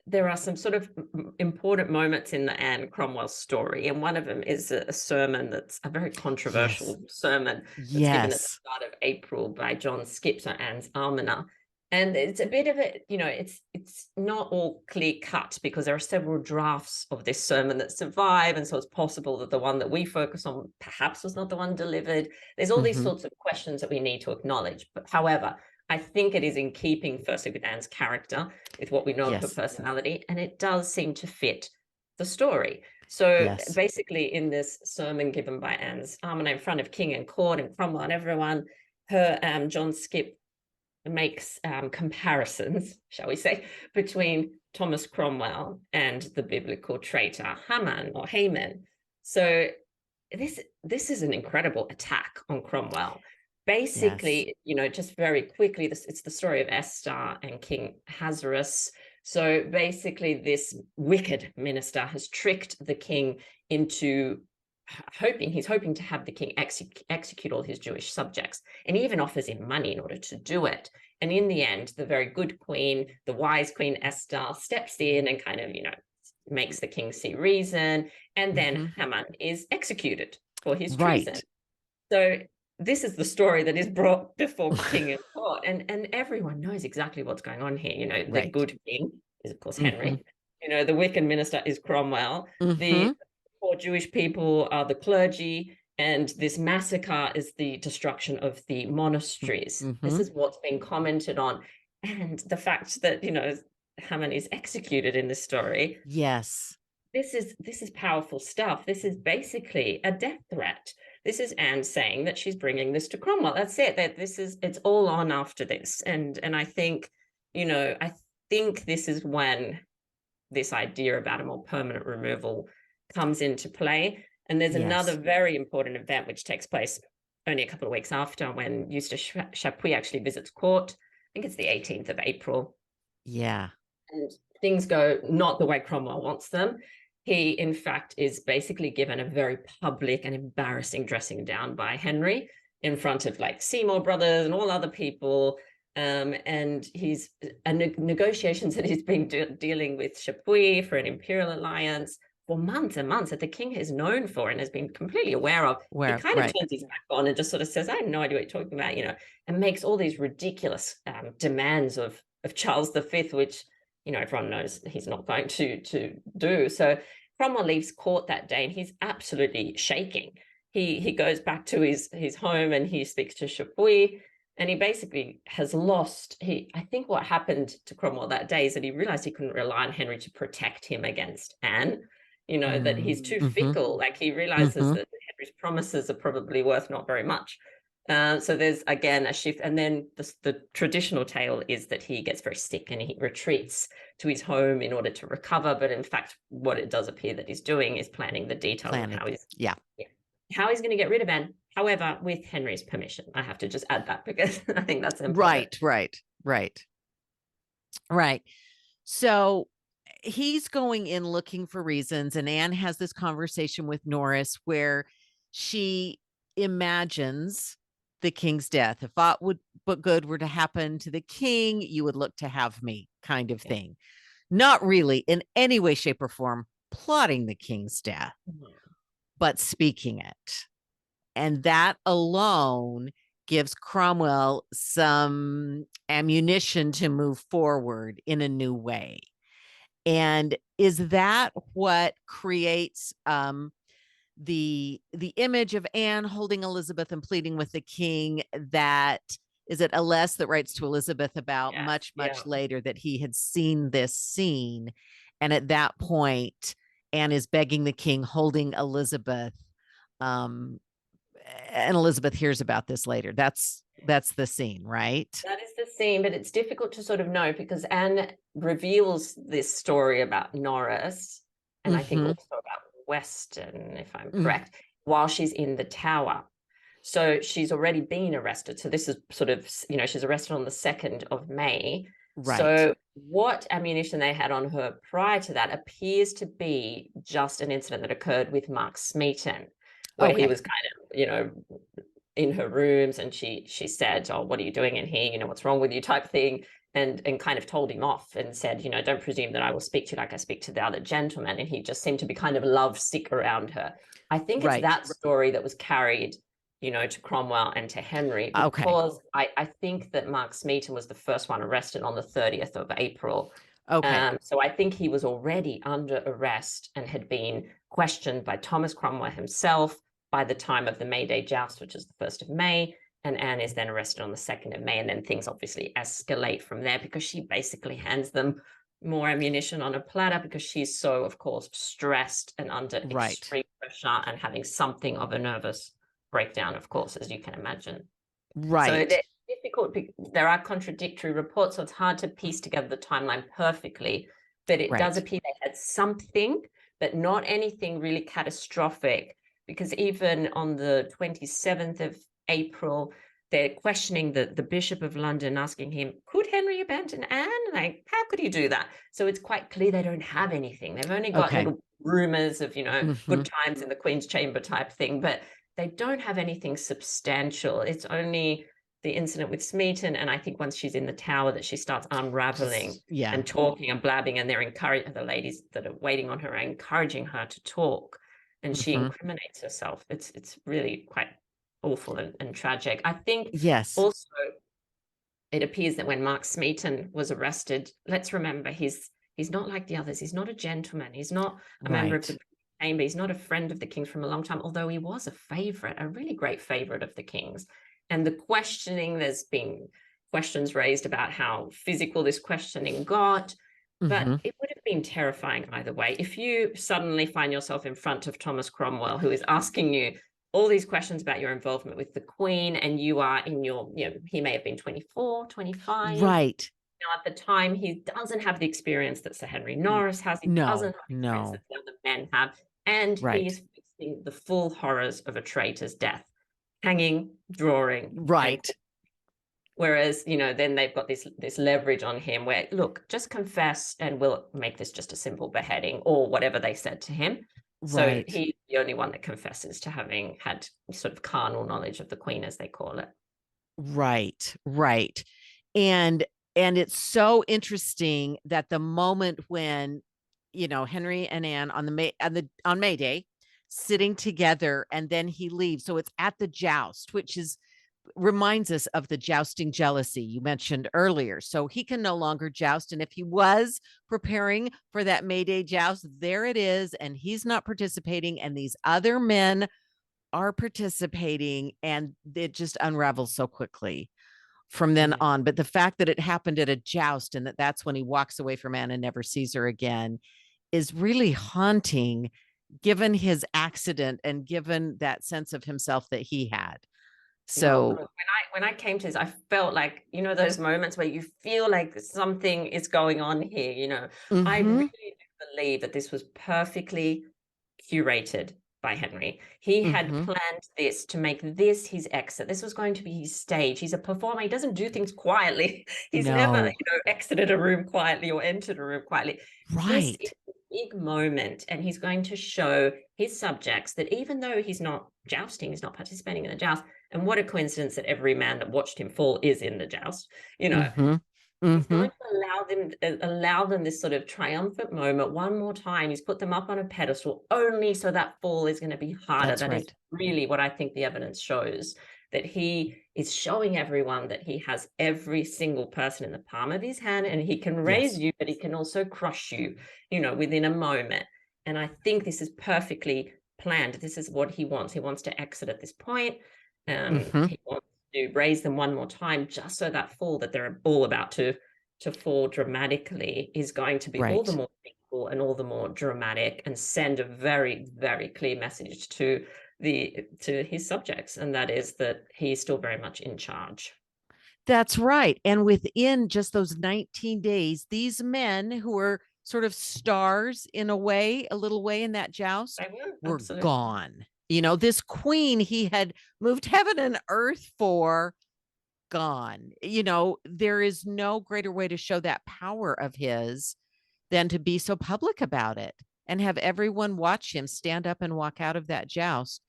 there are some sort of important moments in the Anne Cromwell story, and one of them is a sermon that's a very controversial sermon that's given at the start of April by John Skipp, so Anne's almoner. And it's a bit of it, it's not all clear cut, because there are several drafts of this sermon that survive. And so it's possible that the one that we focus on perhaps was not the one delivered. There's all these sorts of questions that we need to acknowledge. But however, I think it is in keeping, firstly, with Anne's character, with what we know of her personality, and it does seem to fit the story. So basically, in this sermon given by Anne's almoner in front of king and court and Cromwell and everyone, John Skipp makes comparisons, shall we say, between Thomas Cromwell and the biblical traitor Haman. So this is an incredible attack on Cromwell. Basically, just very quickly, it's the story of Esther and King Ahasuerus. So basically, this wicked minister has tricked the king into he's hoping to have the king execute all his Jewish subjects, and he even offers him money in order to do it. And in the end, the very good queen, the wise Queen Esther, steps in and kind of, makes the king see reason. And then Haman is executed for his treason. So this is the story that is brought before king and court, and everyone knows exactly what's going on here. The good king is, of course, Henry. The wicked minister is Cromwell. The poor Jewish people are the clergy, and this massacre is the destruction of the monasteries. This is what's been commented on, and the fact that Haman is executed in this story. Yes, this is powerful stuff. This is basically a death threat. This is Anne saying that she's bringing this to Cromwell. That's it. That it's all on after this, and I think this is when this idea about a more permanent removal comes into play. And there's another very important event which takes place only a couple of weeks after, when Eustace Chapuis actually visits court. I think it's the 18th of April. Yeah. And things go not the way Cromwell wants them. He, in fact, is basically given a very public and embarrassing dressing down by Henry in front of like Seymour brothers and all other people. And he's negotiations that he's been dealing with Chapuis for an imperial alliance for months and months, that the king is known for and has been completely aware of. He kind of turns his back on and just sort of says, I have no idea what you're talking about, and makes all these ridiculous demands of Charles V, which, everyone knows he's not going to do. So Cromwell leaves court that day and he's absolutely shaking. He goes back to his home and he speaks to Chapuis, and he basically has lost. I think what happened to Cromwell that day is that he realized he couldn't rely on Henry to protect him against Anne. That he's too fickle. Like, he realizes that Henry's promises are probably worth not very much. So there's again a shift, and then the traditional tale is that he gets very sick and he retreats to his home in order to recover. But in fact, what it does appear that he's doing is planning the details of how he's going to get rid of Anne. However, with Henry's permission. I have to just add that because I think that's important. Right. So he's going in looking for reasons, and Anne has this conversation with Norris where she imagines the king's death. If aught but good were to happen to the king, you would look to have me, kind of thing. Not really in any way, shape, or form plotting the king's death, but speaking it. And that alone gives Cromwell some ammunition to move forward in a new way. And is that what creates the image of Anne holding Elizabeth and pleading with the king? That is it Alas that writes to Elizabeth about much later that he had seen this scene, and at that point Anne is begging the king, holding Elizabeth, Um, and Elizabeth hears about this later. That's the scene, right? That is the scene, but it's difficult to sort of know because Anne reveals this story about Norris, and I think Mm-hmm. also about Weston, if I'm Mm, correct, while she's in the tower. So she's already been arrested. So this is sort of, she's arrested on the 2nd of May. right. So what ammunition they had on her prior to that appears to be just an incident that occurred with Mark Smeaton, where he Okay. was kind of, in her rooms, and she said, "Oh, what are you doing in here? What's wrong with you?" type thing, and kind of told him off and said, "Don't presume that I will speak to you like I speak to the other gentlemen." And he just seemed to be kind of lovesick around her. I think it's Right. that story that was carried, to Cromwell and to Henry, Okay. because I think that Mark Smeaton was the first one arrested on the 30th of April. Okay. So I think he was already under arrest and had been questioned by Thomas Cromwell himself by the time of the May Day joust, which is the 1st of May. And Anne is then arrested on the 2nd of May. And then things obviously escalate from there because she basically hands them more ammunition on a platter because she's so, of course, stressed and under Right. extreme pressure and having something of a nervous breakdown, of course, as you can imagine. So Right. it's difficult. There are contradictory reports, so it's hard to piece together the timeline perfectly. But it does Right. appear they had something, but not anything really catastrophic. Because even on the 27th of April, they're questioning the Bishop of London, asking him, could Henry abandon Anne? Like, how could he do that? So it's quite clear they don't have anything. They've only got Okay. little rumors of, Mm-hmm. good times in the Queen's chamber type thing, but they don't have anything substantial. It's only the incident with Smeaton, and I think once she's in the tower that she starts unraveling Yeah. and talking and blabbing, and they're encouraging the ladies that are waiting on her, are encouraging her to talk, and she Mm-hmm. incriminates herself. It's really quite awful and tragic. I think Yes. also it appears that when Mark Smeaton was arrested, let's remember he's not like the others. He's not a gentleman. He's not a member of Right. the chamber. He's not a friend of the king's from a long time, although he was a favorite, a really great favorite of the king's. And the questioning, there's been questions raised about how physical this questioning got, but Mm-hmm. it would have been terrifying either way. If you suddenly find yourself in front of Thomas Cromwell, who is asking you all these questions about your involvement with the Queen, and you are in your, he may have been 24, 25. Right. At the time, he doesn't have the experience that Sir Henry Norris has. He doesn't No. have the experience that No. the other men have. And he Right. is facing the full horrors of a traitor's death, hanging, drawing, and Right. whereas, then they've got this leverage on him where, look, just confess and we'll make this just a simple beheading or whatever they said to him. So Right. he's the only one that confesses to having had sort of carnal knowledge of the Queen, as they call it. Right. Right. And it's so interesting that the moment when Henry and Anne on May Day sitting together, and then he leaves. So it's at the joust, which is reminds us of the jousting jealousy you mentioned earlier. So he can no longer joust. And if he was preparing for that May Day joust, there it is. And he's not participating. And these other men are participating. And it just unravels so quickly from then Yeah. on. But the fact that it happened at a joust and that's when he walks away from Anne and never sees her again is really haunting, given his accident and given that sense of himself that he had. Well, So, when I came to this, I felt like, those moments where you feel like something is going on here, I mm-hmm, really do believe that this was perfectly curated by Henry. He had mm-hmm, planned this to make this his exit. This was going to be his stage. He's a performer. He doesn't do things quietly. He's never, no, exited a room quietly or entered a room quietly. This is right, a big moment, and he's going to show his subjects that even though he's not jousting, he's not participating in the joust, and what a coincidence that every man that watched him fall is in the joust, mm-hmm, he's mm-hmm, going to allow them this sort of triumphant moment one more time. He's put them up on a pedestal only so that fall is going to be harder. that's That is right, really what I think the evidence shows, that he is showing everyone that he has every single person in the palm of his hand, and he can raise yes, you, but he can also crush you, within a moment. And I think this is perfectly planned. This is what he wants. He wants to exit at this point. mm-hmm, He wants to raise them one more time, just so that fall that they're all about to fall dramatically is going to be all the right, more painful and all the more dramatic, and send a very, very clear message to to his subjects, and that is that he's still very much in charge. That's right. And within just those 19 days, these men who were sort of stars in a way, a little way in that joust, They were, were absolutely. gone. You know, this queen he had moved heaven and earth for, gone. You know, there is no greater way to show that power of his than to be so public about it and have everyone watch him stand up and walk out of that joust.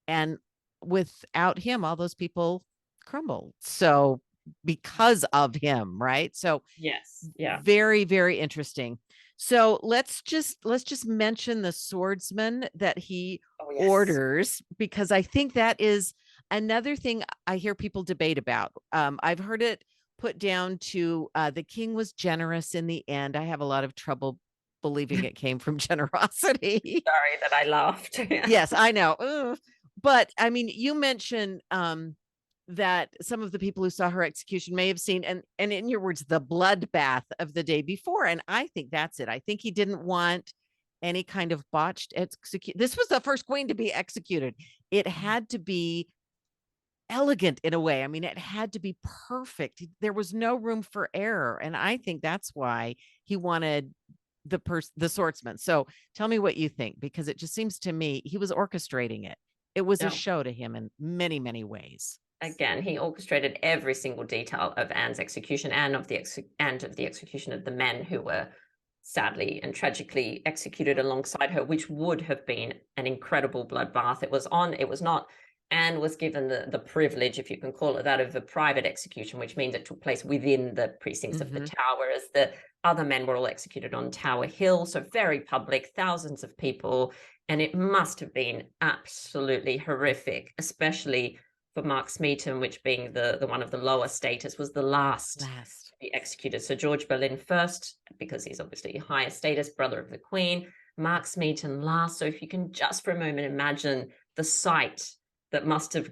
And without him, all those people crumbled. So because of him, right? So Yes, yeah. very, very interesting. So let's just mention the swordsman that he Oh, yes. orders, because I think that is another thing I hear people debate about. I've heard it put down to the king was generous in the end. I have a lot of trouble believing it came from generosity. Sorry that I laughed. Yeah. Yes, I know. Ugh. But I mean, you mentioned that some of the people who saw her execution may have seen, and in your words, the bloodbath of the day before. And I think that's it. I think he didn't want any kind of botched execute. This was the first queen to be executed. It had to be elegant in a way. I mean, it had to be perfect. There was no room for error. And I think that's why he wanted the swordsman. So tell me what you think, because it just seems to me he was orchestrating it. It was a No. show to him in many, many ways. Again, he orchestrated every single detail of Anne's execution and of the execution of the men who were sadly and tragically executed alongside her, which would have been an incredible bloodbath. It was not. Anne was given the privilege, if you can call it that, of a private execution, which means it took place within the precincts of the tower, whereas the other men were all executed on Tower Hill. So very public, thousands of people. And it must have been absolutely horrific, especially for Mark Smeaton, which being the one of the lower status, was the last Last. to be executed. So George Boleyn first, because he's obviously higher status, brother of the Queen. Mark Smeaton last. So if you can just for a moment imagine the sight that must have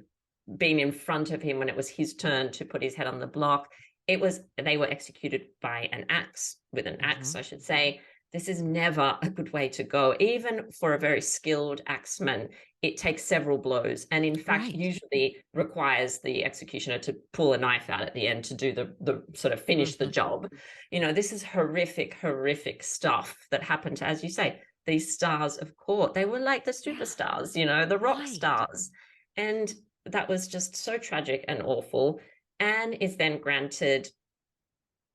been in front of him when it was his turn to put his head on the block. They were executed by an axe, with an axe, I should say. This is never a good way to go. Even for a very skilled axeman, it takes several blows, and in fact, Right. usually requires the executioner to pull a knife out at the end to do the sort of finish the job. You know, this is horrific, horrific stuff that happened to, as you say, these stars of court. They were like the superstars, you know, the rock Right. stars. And that was just so tragic and awful. Anne is then granted,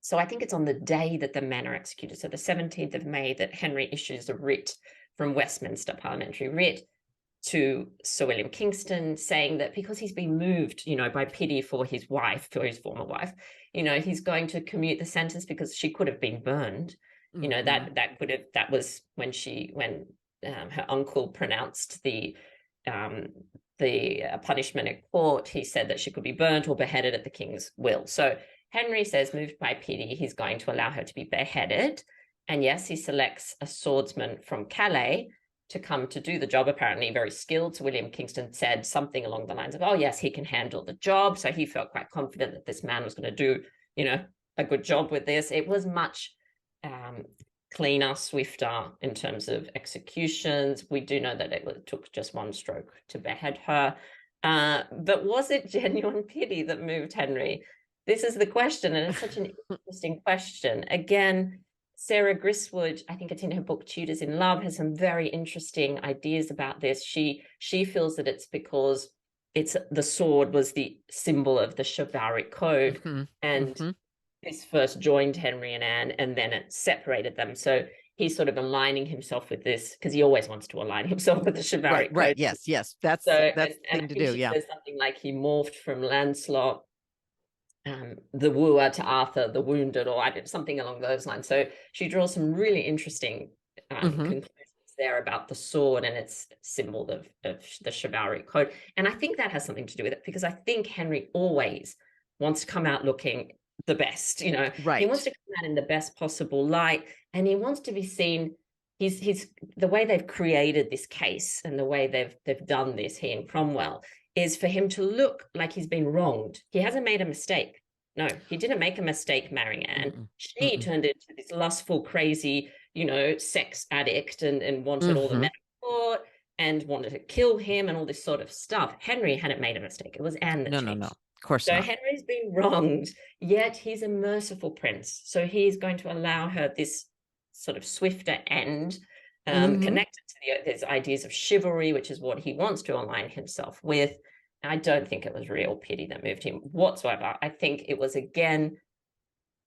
so I think it's on the day that the men are executed, so the 17th of May, that Henry issues a writ from Westminster, parliamentary writ, to Sir William Kingston, saying that because he's been moved, you know, by pity for his wife, for his former wife, you know, he's going to commute the sentence because she could have been burned. You know, that was when her uncle pronounced the punishment at court. He said that she could be burnt or beheaded at the king's will. So Henry says, moved by pity, he's going to allow her to be beheaded. And yes, he selects a swordsman from Calais to come to do the job, apparently very skilled. So William Kingston said something along the lines of, oh, yes, he can handle the job. So he felt quite confident that this man was going to do, you know, a good job with this. It was much cleaner, swifter in terms of executions. We do know that it took just one stroke to behead her. But was it genuine pity that moved Henry? This is the question, and it's such an interesting question. Again, Sarah Griswood, I think it's in her book Tudors in Love, has some very interesting ideas about this. She feels that it's because the sword was the symbol of the chivalric code, and this first joined Henry and Anne, and then it separated them. So he's sort of aligning himself with this because he always wants to align himself with the chivalric code. Right. Yes. That's So, the thing I to think do. she Yeah. says something like he morphed from Lancelot, the wooer, to Arthur, the wounded, or something along those lines. So she draws some really interesting conclusions there about the sword and its symbol of the chivalric code. And I think that has something to do with it, because I think Henry always wants to come out looking the best. You know, he wants to come out in the best possible light, and he wants to be seen. He's the way they've created this case and the way they've done this, he and Cromwell, is for him to look like he's been wronged. He hasn't made a mistake. No, he didn't make a mistake marrying Anne. She turned into this lustful, crazy, you know, sex addict and wanted all the men of court. and wanted to kill him and all this sort of stuff. Henry hadn't made a mistake. It was Anne that No, no, no. changed. Of course So not. Henry's been wronged, yet he's a merciful prince. So he's going to allow her this sort of swifter end, connected to his ideas of chivalry, which is what he wants to align himself with. I don't think it was real pity that moved him whatsoever. I think it was, again,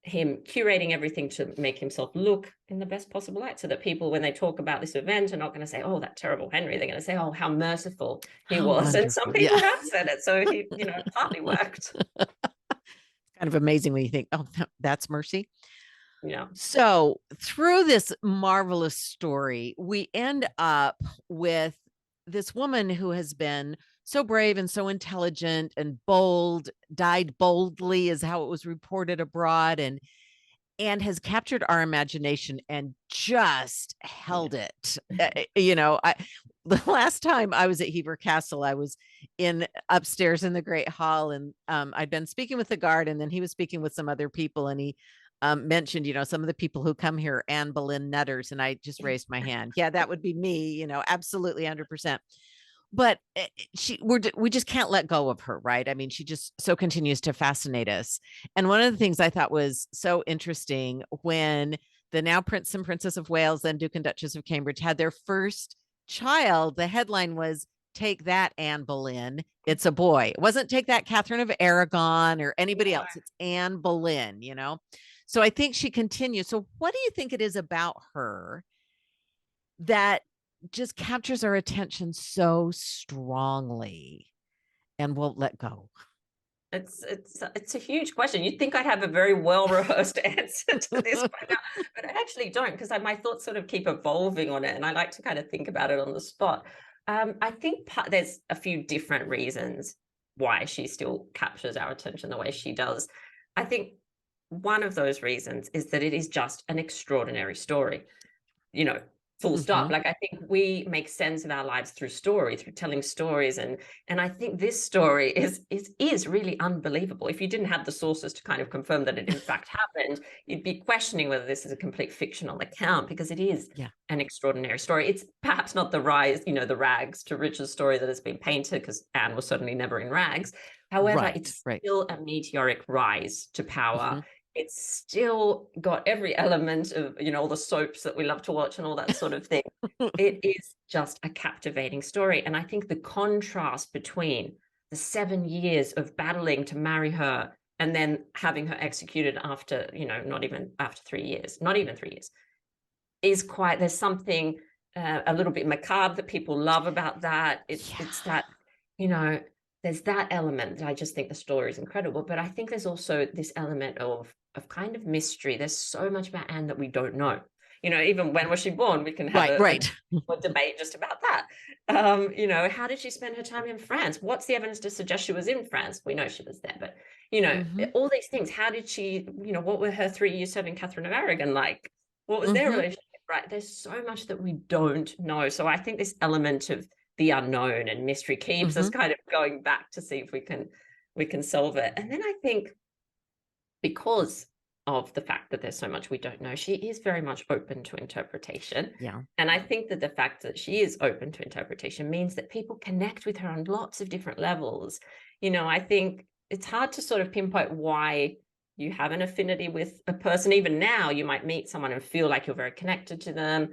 him curating everything to make himself look in the best possible light, so that people, when they talk about this event, are not going to say, oh, that terrible Henry. They're going to say, oh, how merciful he How was. And some wonderful. Yeah. people have said it. So he, partly worked. Kind of amazing when you think, oh, that's mercy. Yeah. So through this marvelous story, we end up with this woman who has been so brave and so intelligent and bold, died boldly, is how it was reported abroad, and has captured our imagination and just held it. The last time I was at Hever Castle, I was in upstairs in the Great Hall, and I'd been speaking with the guard, and then he was speaking with some other people, and he mentioned, some of the people who come here, Anne Boleyn nutters, and I just raised my hand. Yeah, that would be me, absolutely 100%. But we just can't let go of her, right? I mean, she just so continues to fascinate us. And one of the things I thought was so interesting, when the now Prince and Princess of Wales, then Duke and Duchess of Cambridge, had their first child, the headline was, "Take that, Anne Boleyn. It's a boy." It wasn't "Take that, Catherine of Aragon," or anybody else. It's Anne Boleyn, So I think she continues. So what do you think it is about her that just captures our attention so strongly and won't let go? It's a huge question. You'd think I'd have a very well-rehearsed answer to this by now, but I actually don't, because my thoughts sort of keep evolving on it, and I like to kind of think about it on the spot. I think there's a few different reasons why she still captures our attention the way she does. I think one of those reasons is that it is just an extraordinary story. Full stop. Like, I think we make sense of our lives through story, through telling stories, and I think this story is really unbelievable. If you didn't have the sources to kind of confirm that it in fact happened, you'd be questioning whether this is a complete fictional account, because it is an extraordinary story. It's perhaps not the rise, the rags to riches story that has been painted, because Anne was certainly never in rags. However, it's still a meteoric rise to power. It's still got every element of, all the soaps that we love to watch and all that sort of thing. It is just a captivating story. And I think the contrast between the 7 years of battling to marry her and then having her executed after, not even 3 years, is quite, there's something a little bit macabre that people love about that. It's that, there's that element that I just think the story is incredible. But I think there's also this element of kind of mystery. There's so much about Anne that we don't know. Even when was she born? We can have a debate just about that. How did she spend her time in France? What's the evidence to suggest she was in France? We know she was there, but all these things. How did she? What were her 3 years serving Catherine of Aragon like? What was their relationship? Right? There's so much that we don't know. So I think this element of the unknown and mystery keeps us kind of going back to see if we can solve it. And then I think, because of the fact that there's so much we don't know, she is very much open to interpretation. Yeah. And I think that the fact that she is open to interpretation means that people connect with her on lots of different levels. I think it's hard to sort of pinpoint why you have an affinity with a person. Even now, you might meet someone and feel like you're very connected to them.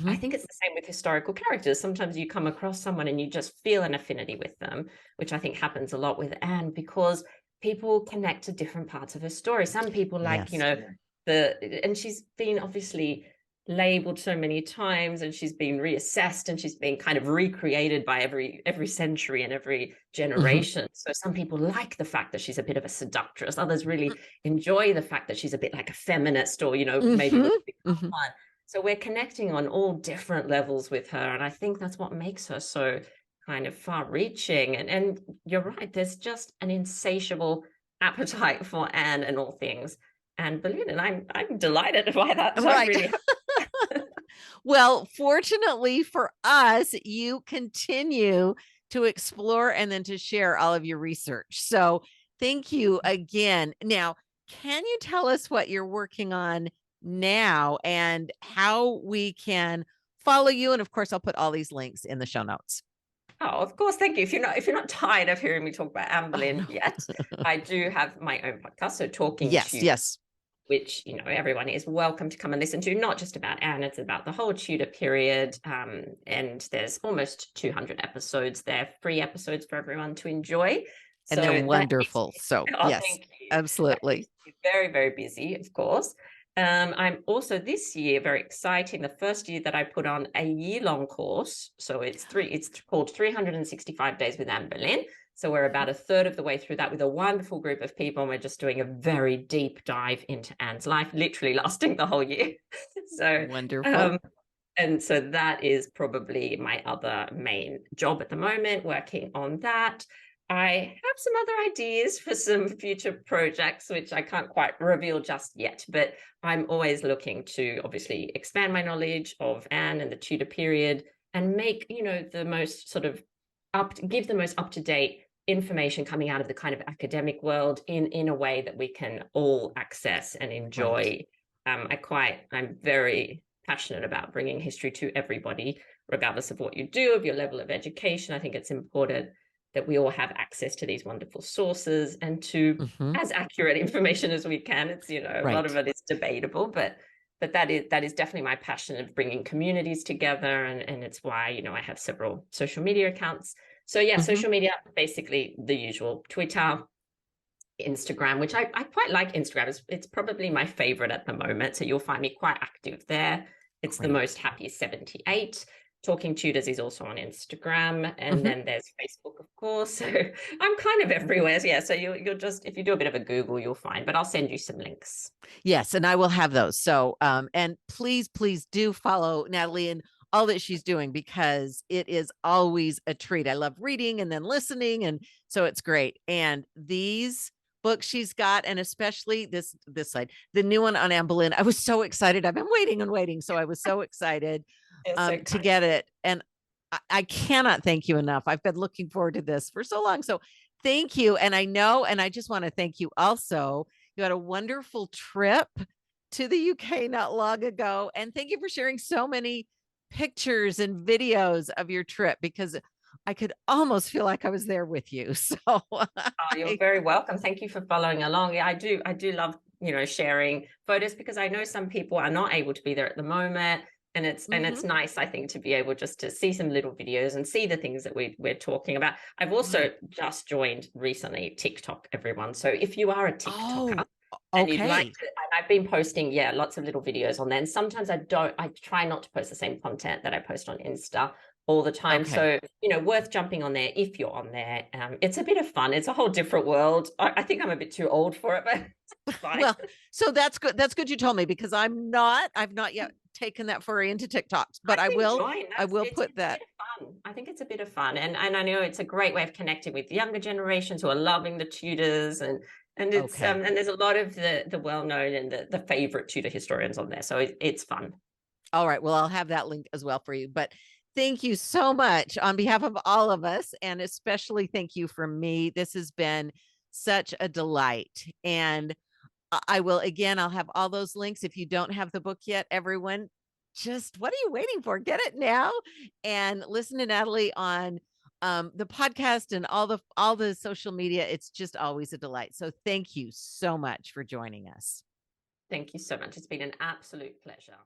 I think it's the same with historical characters. Sometimes you come across someone and you just feel an affinity with them, which I think happens a lot with Anne, because people connect to different parts of her story. Some people like, and she's been obviously labeled so many times, and she's been reassessed, and she's been kind of recreated by every century and every generation. So some people like the fact that she's a bit of a seductress. Others really enjoy the fact that she's a bit like a feminist, or, maybe a bit fun. So we're connecting on all different levels with her. And I think that's what makes her so kind of far-reaching. And you're right, there's just an insatiable appetite for Anne and all things Anne Boleyn. And I'm delighted by that. So I really Well, fortunately for us, you continue to explore and then to share all of your research. So thank you again. Now, can you tell us what you're working on now and how we can follow you. And of course, I'll put all these links in the show notes. Oh, of course, thank you. If you're not tired of hearing me talk about Anne Oh, Boleyn no. yet, I do have my own podcast, so Talking Yes, to, yes. which everyone is welcome to come and listen to. Not just about Anne, it's about the whole Tudor period, and there's almost 200 episodes there, free episodes for everyone to enjoy. And So they're that keeps wonderful. me, So oh, yes, thank you. That absolutely. keeps me very, very busy, of course. I'm also this year very exciting. The first year that I put on a year-long course. So it's called 365 Days with Anne Boleyn. So we're about a third of the way through that with a wonderful group of people. And we're just doing a very deep dive into Anne's life, literally lasting the whole year. So Wonderful. and so that is probably my other main job at the moment, working on that. I have some other ideas for some future projects, which I can't quite reveal just yet, but I'm always looking to obviously expand my knowledge of Anne and the Tudor period and make, the most sort of give the most up-to-date information coming out of the kind of academic world in a way that we can all access and enjoy. Right. I'm very passionate about bringing history to everybody, regardless of what you do, of your level of education. I think it's important that we all have access to these wonderful sources and to Mm-hmm. as accurate information as we can. It's, a lot of Right. it is debatable, but that is definitely my passion of bringing communities together. And it's why, I have several social media accounts. So yeah, Mm-hmm. social media, basically the usual: Twitter, Instagram, which I quite like. Instagram, it's probably my favorite at the moment. So you'll find me quite active there. It's the Great. most happy 78. Talking Tudors is also on Instagram. And Mm-hmm. then there's Facebook, of course. So I'm kind of everywhere. So yeah. So you'll just, if you do a bit of a Google, you'll find, but I'll send you some links. Yes, and I will have those. So, and please do follow Natalie and all that she's doing because it is always a treat. I love reading and then listening, and so it's great. And these books she's got, and especially this side, the new one on Anne Boleyn. I was so excited. I've been waiting and waiting, so I was so excited You're so to kind. get it, and I cannot thank you enough. I've been looking forward to this for so long. So thank you, and I know, and I just want to thank you also. You had a wonderful trip to the UK not long ago. And thank you for sharing so many pictures and videos of your trip because I could almost feel like I was there with you. So Oh, you're very welcome. Thank you for following along. Yeah, I do love, sharing photos because I know some people are not able to be there at the moment. And it's Mhm. nice, I think, to be able just to see some little videos and see the things that we're talking about. I've also Right. just joined recently TikTok, everyone. So if you are a TikToker Oh, and you'd like okay. to, and I've been posting, yeah, lots of little videos on there. And sometimes I try not to post the same content that I post on Insta all the time. Okay. So, worth jumping on there if you're on there. It's a bit of fun. It's a whole different world. I think I'm a bit too old for it, but it's fine. Well, so that's good. That's good you told me because I've not yet taken that foray into TikToks, but I think join. I will It's put a that. bit of fun. I think it's a bit of fun, and I know it's a great way of connecting with the younger generations who are loving the Tudors, and it's Okay. and there's a lot of the well known and the favorite Tudor historians on there, so it's fun. All right. Well, I'll have that link as well for you. But thank you so much on behalf of all of us. And especially thank you from me. This has been such a delight. And I will, again, I'll have all those links. If you don't have the book yet, everyone, just what are you waiting for? Get it now and listen to Natalie on the podcast and all the social media. It's just always a delight. So thank you so much for joining us. Thank you so much. It's been an absolute pleasure.